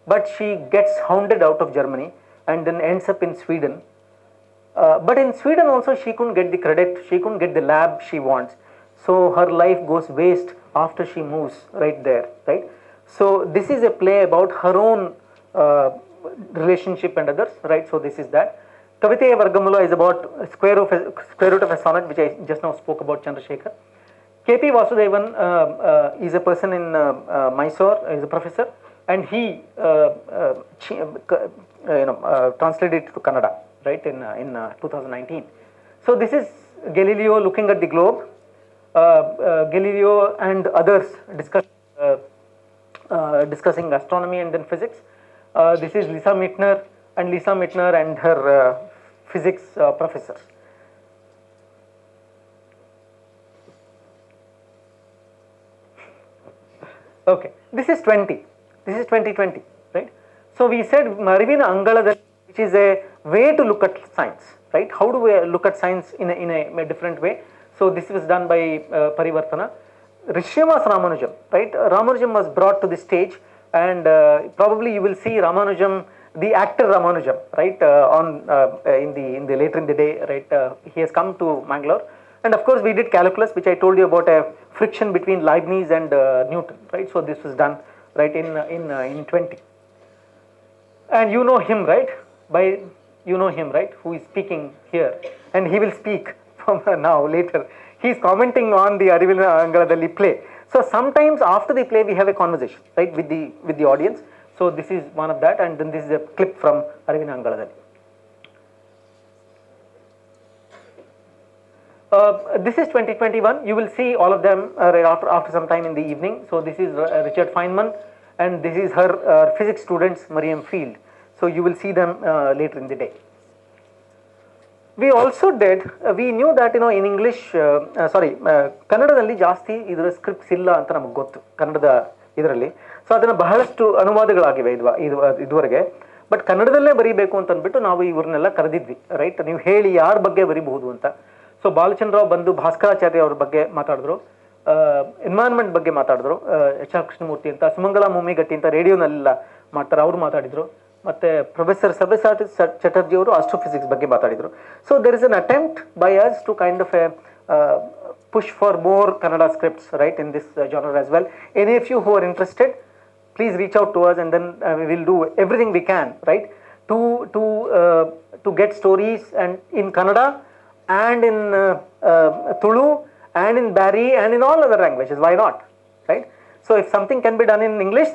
but she gets hounded out of Germany and then ends up in Sweden. But in Sweden also she couldn't get the credit, she couldn't get the lab she wants. So her life goes waste after she moves right there, right? So this is a play about her own relationship and others, right? So this is that. Kaviteya Vargamula is about square root of a sonnet, which I just now spoke about, Chandrasekhar. K.P. Vasudevan is a person in Mysore, is a professor, and he translated it to Kannada, right, in 2019. So this is Galileo looking at the globe. Galileo and others discussing astronomy and then physics. This is Lisa Meitner and her physics professor. Okay, this is 2020, right? So we said Arivina Angaladalli, which is a way to look at science, right? How do we look at science in a different way? So this was done by Parivartana. Srinivas Ramanujam, right? Ramanujam was brought to the stage, and probably you will see Ramanujam, the actor Ramanujam, right? In the later in the day, right? He has come to Mangalore, and of course we did calculus, which I told you about a friction between Leibniz and Newton, right? So this was done, right, in 20. And you know him, right? Who is speaking here, and he will speak from now later. He is commenting on the Arivina Angaladalli play. So sometimes after the play we have a conversation, right, with the audience. So this is one of that, and then this is a clip from Arivina Angaladalli. This is 2021. You will see all of them after some time in the evening. So this is Richard Feynman, and this is her physics students, Mariam Field. So you will see them later in the day. We also did, we knew that in English, ಕನ್ನಡದಲ್ಲಿ ಜಾಸ್ತಿ ಇದರ scripts ಇಲ್ಲ ಅಂತ ನಮಗೆ ಗೊತ್ತು, ಕನ್ನಡದ ಇದರಲ್ಲಿ. So ಅದನ್ನು ಬಹಳಷ್ಟು ಅನುವಾದಗಳಾಗಿವೆ ಇದುವರೆಗೆ. ಬಟ್ ಕನ್ನಡದಲ್ಲೇ ಬರೀಬೇಕು ಅಂತ ಅಂದ್ಬಿಟ್ಟು ನಾವು ಇವ್ರನ್ನೆಲ್ಲ ಕರೆದಿದ್ವಿ, ರೈಟ್? ನೀವು ಹೇಳಿ ಯಾರ ಬಗ್ಗೆ ಬರೀಬಹುದು ಅಂತ. ಸೊ ಬಾಲಚಂದ್ರರಾವ್ ಬಂದು ಭಾಸ್ಕರಾಚಾರ್ಯ ಅವ್ರ ಬಗ್ಗೆ ಮಾತಾಡಿದ್ರು, ಎನ್ವೈರನ್ಮೆಂಟ್ ಬಗ್ಗೆ ಮಾತಾಡಿದ್ರು, ಎಚ್ ಆರ್ ಕೃಷ್ಣಮೂರ್ತಿ ಅಂತ, ಸುಮಂಗಲ ಮುಮ್ಮಿಗಟ್ಟಿ ಅಂತ ರೇಡಿಯೋನೆಲ್ಲ ಮಾಡ್ತಾರೆ, ಅವರು ಮಾತಾಡಿದ್ರು. ಮತ್ತೆ ಪ್ರೊಫೆಸರ್ ಸಬ್ಯಸಾಚಿ ಚಟರ್ಜಿ ಅವರು ಆಸ್ಟ್ರೋಫಿಸಿಕ್ಸ್ ಬಗ್ಗೆ ಮಾತಾಡಿದ್ರು. So there is an attempt by us to kind of a push for more Kannada scripts, right, in this genre as well. Any of you who are interested, please reach out to us, and then we will do everything we can, right, to get stories and in Kannada and in Tulu and in Bari and in all other languages. Why not, right? So if something can be done in English,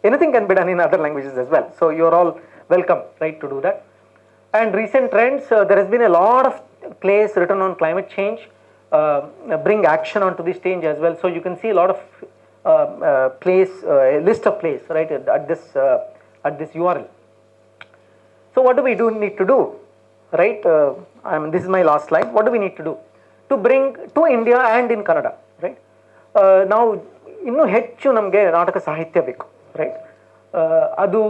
anything can be done in other languages as well. So you are all welcome, right, to do that. And recent trends, there has been a lot of plays written on climate change, bring action onto the stage as well. So you can see a lot of plays, a list of plays, right, at this URL. So what do we need to do, right? This is my last slide. What do we need to do to bring to India and in Kannada, right? Now ಇನ್ನೂ ಹೆಚ್ಚು ನಮಗೆ ನಾಟಕ ಸಾಹಿತ್ಯ ಬೇಕು, right? ಅದು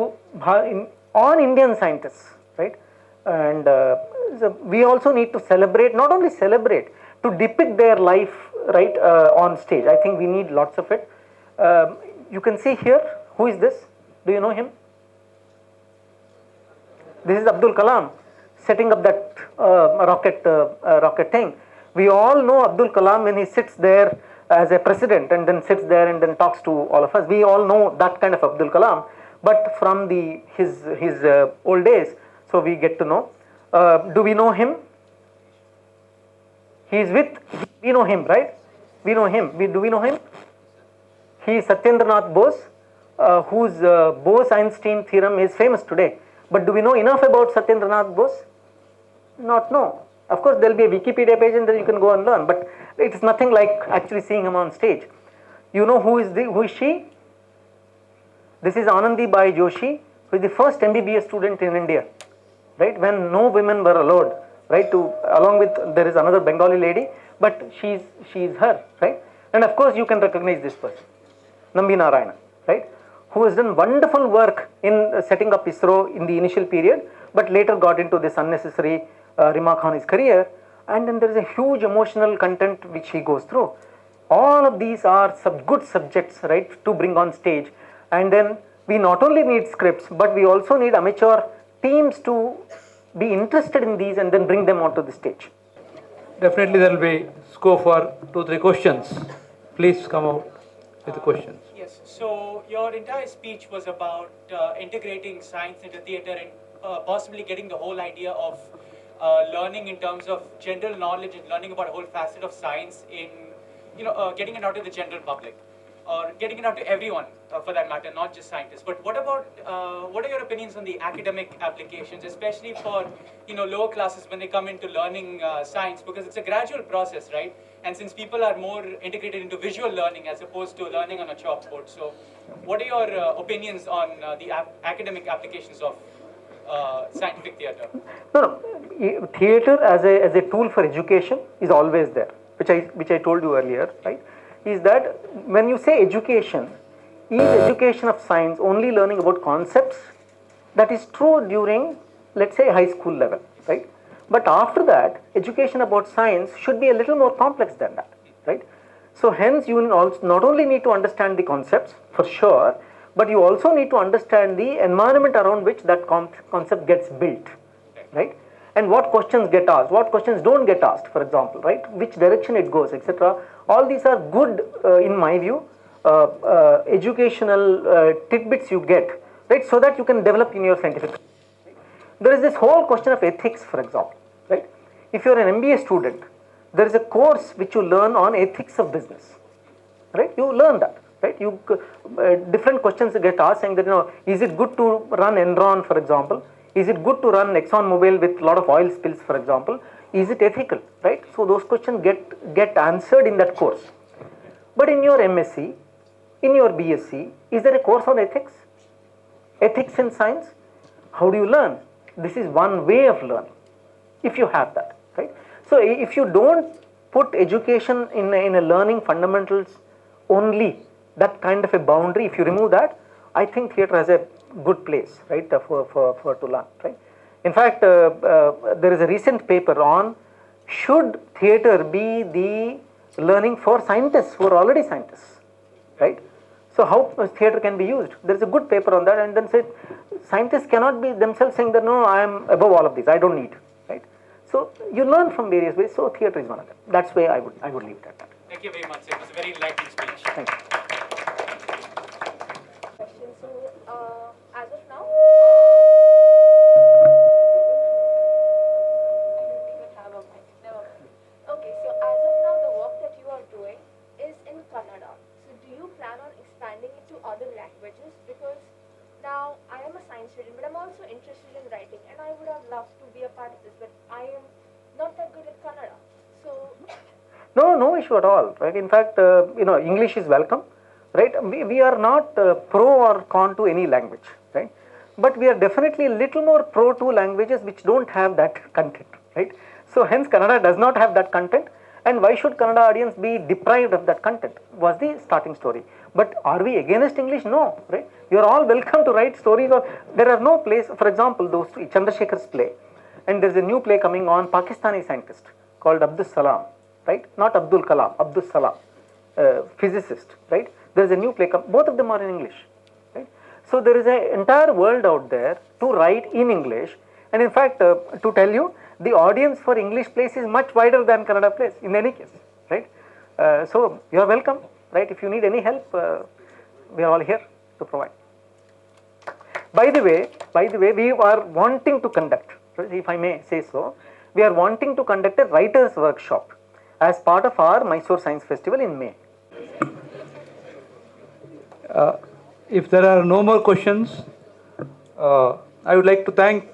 an Indian scientist, right? And we also need to celebrate, not only celebrate, to depict their life, right, on stage. I think we need lots of it. You can see here, who is this? Do you know him? This is Abdul Kalam setting up that rocket thing. We all know Abdul Kalam when he sits there as a president and then sits there and then talks to all of us. We all know that kind of Abdul Kalam, but from his old days, so we get to know. Do we know him? We know him, right? We know him. Do we know him? He is Satyendranath Bose, whose Bose-Einstein theorem is famous today. But do we know enough about Satyendranath Bose? Not know. Of course, there will be a Wikipedia page and then you can go and learn, but it is nothing like actually seeing him on stage. You know who is she? This is Anandi Bai Joshi, who is the first MBBS student in India, right? When no women were allowed, right, along with, there is another Bengali lady, but she is her, right? And of course you can recognize this person, Nambi Narayana, right, who has done wonderful work in setting up ISRO in the initial period, but later got into this unnecessary remark on his career. And then there is a huge emotional content which he goes through. All of these are good subjects, right, to bring on stage. And then we not only need scripts, but we also need amateur teams to be interested in these and then bring them onto the stage. Definitely there will be scope for 2-3 questions. Please come out with the questions. Yes, so your entire speech was about integrating science into theatre and possibly getting the whole idea of learning in terms of general knowledge and learning about a whole facet of science in, getting it out to the general public or getting it out to everyone for that matter, not just scientists. But what are your opinions on the academic applications, especially for, lower classes when they come into learning science, because it's a gradual process, right? And since people are more integrated into visual learning as opposed to learning on a chalkboard, so what are your opinions on the academic applications of scientific theatre? No, theatre as a tool for education is always there, which I told you earlier, right? Is that when you say education, is education of science only learning about concepts? That is true during, let's say, high school level, right? But after that, education about science should be a little more complex than that, right? So hence you also not only need to understand the concepts for sure, but you also need to understand the environment around which that concept gets built, right? And what questions get asked, what questions don't get asked, for example, right? Which direction it goes, etc. All these are good, in my view, educational tidbits you get, right? So that you can develop in your scientific. There is this whole question of ethics, for example, right? If you are an MBA student, there is a course which you learn on ethics of business, right? You learn that, right? You different questions get asked, saying that is it good to run Enron, for example? Is it good to run ExxonMobil with a lot of oil spills, for example? Is it ethical, right? So those questions get answered in that course. But in your MSc, in your BSc, is there a course on ethics? Ethics in science? How do you learn? This is one way of learning, if you have that, right? So if you don't put education in a learning fundamentals only, that kind of a boundary, if you remove that, I think theatre has a good place, right, for to learn, right? In fact, there is a recent paper on should theatre be the learning for scientists who are already scientists, right? So how theatre can be used? There is a good paper on that, and then said scientists cannot be themselves saying that no, I am above all of this, I don't need, right? So you learn from various ways. So theatre is one of them. That's why I would leave it at that. Thank you very much. It was a very enlightening speech. Thank you. Question. So, as of now, I don't even have a mic. Never mind. Okay, so as of now, the work that you are doing is in Kannada. So, do you plan on expanding it to other languages? Because now I am a science student, but I'm also interested in writing, and I would have loved to be a part of this, but I am not that good at Kannada. So. No issue at all, right? In fact, English is welcome, right? We are not pro or con to any language, right? But we are definitely a little more pro to languages which don't have that content, right? So hence Kannada does not have that content, and why should Kannada audience be deprived of that content was the starting story. But are we against English? No, right? You are all welcome to write stories, or there are no plays, for example, those Chandrasekhar's play, and there is a new play coming on Pakistani scientist called Abdul Salam, right? Not Abdul Kalam, Abdul Salam, physicist, right? There is a new play, both of them are in English, right? So there is an entire world out there to write in English, and in fact, to tell you, the audience for English plays is much wider than Kannada plays in any case, right? So you are welcome, right? If you need any help, we are all here to provide. By the way, we are wanting to conduct, if I may say so, we are wanting to conduct a writers' workshop as part of our Mysore Science Festival in May. If there are no more questions, I would like to thank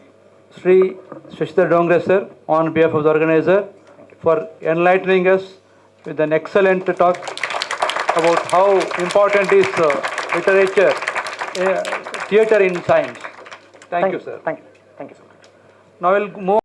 Sri Shashidhar Dongre sir on behalf of the organizer for enlightening us with an excellent talk about how important is literature, theatre in science. Thank you, sir. Thank you so much. Now we'll move.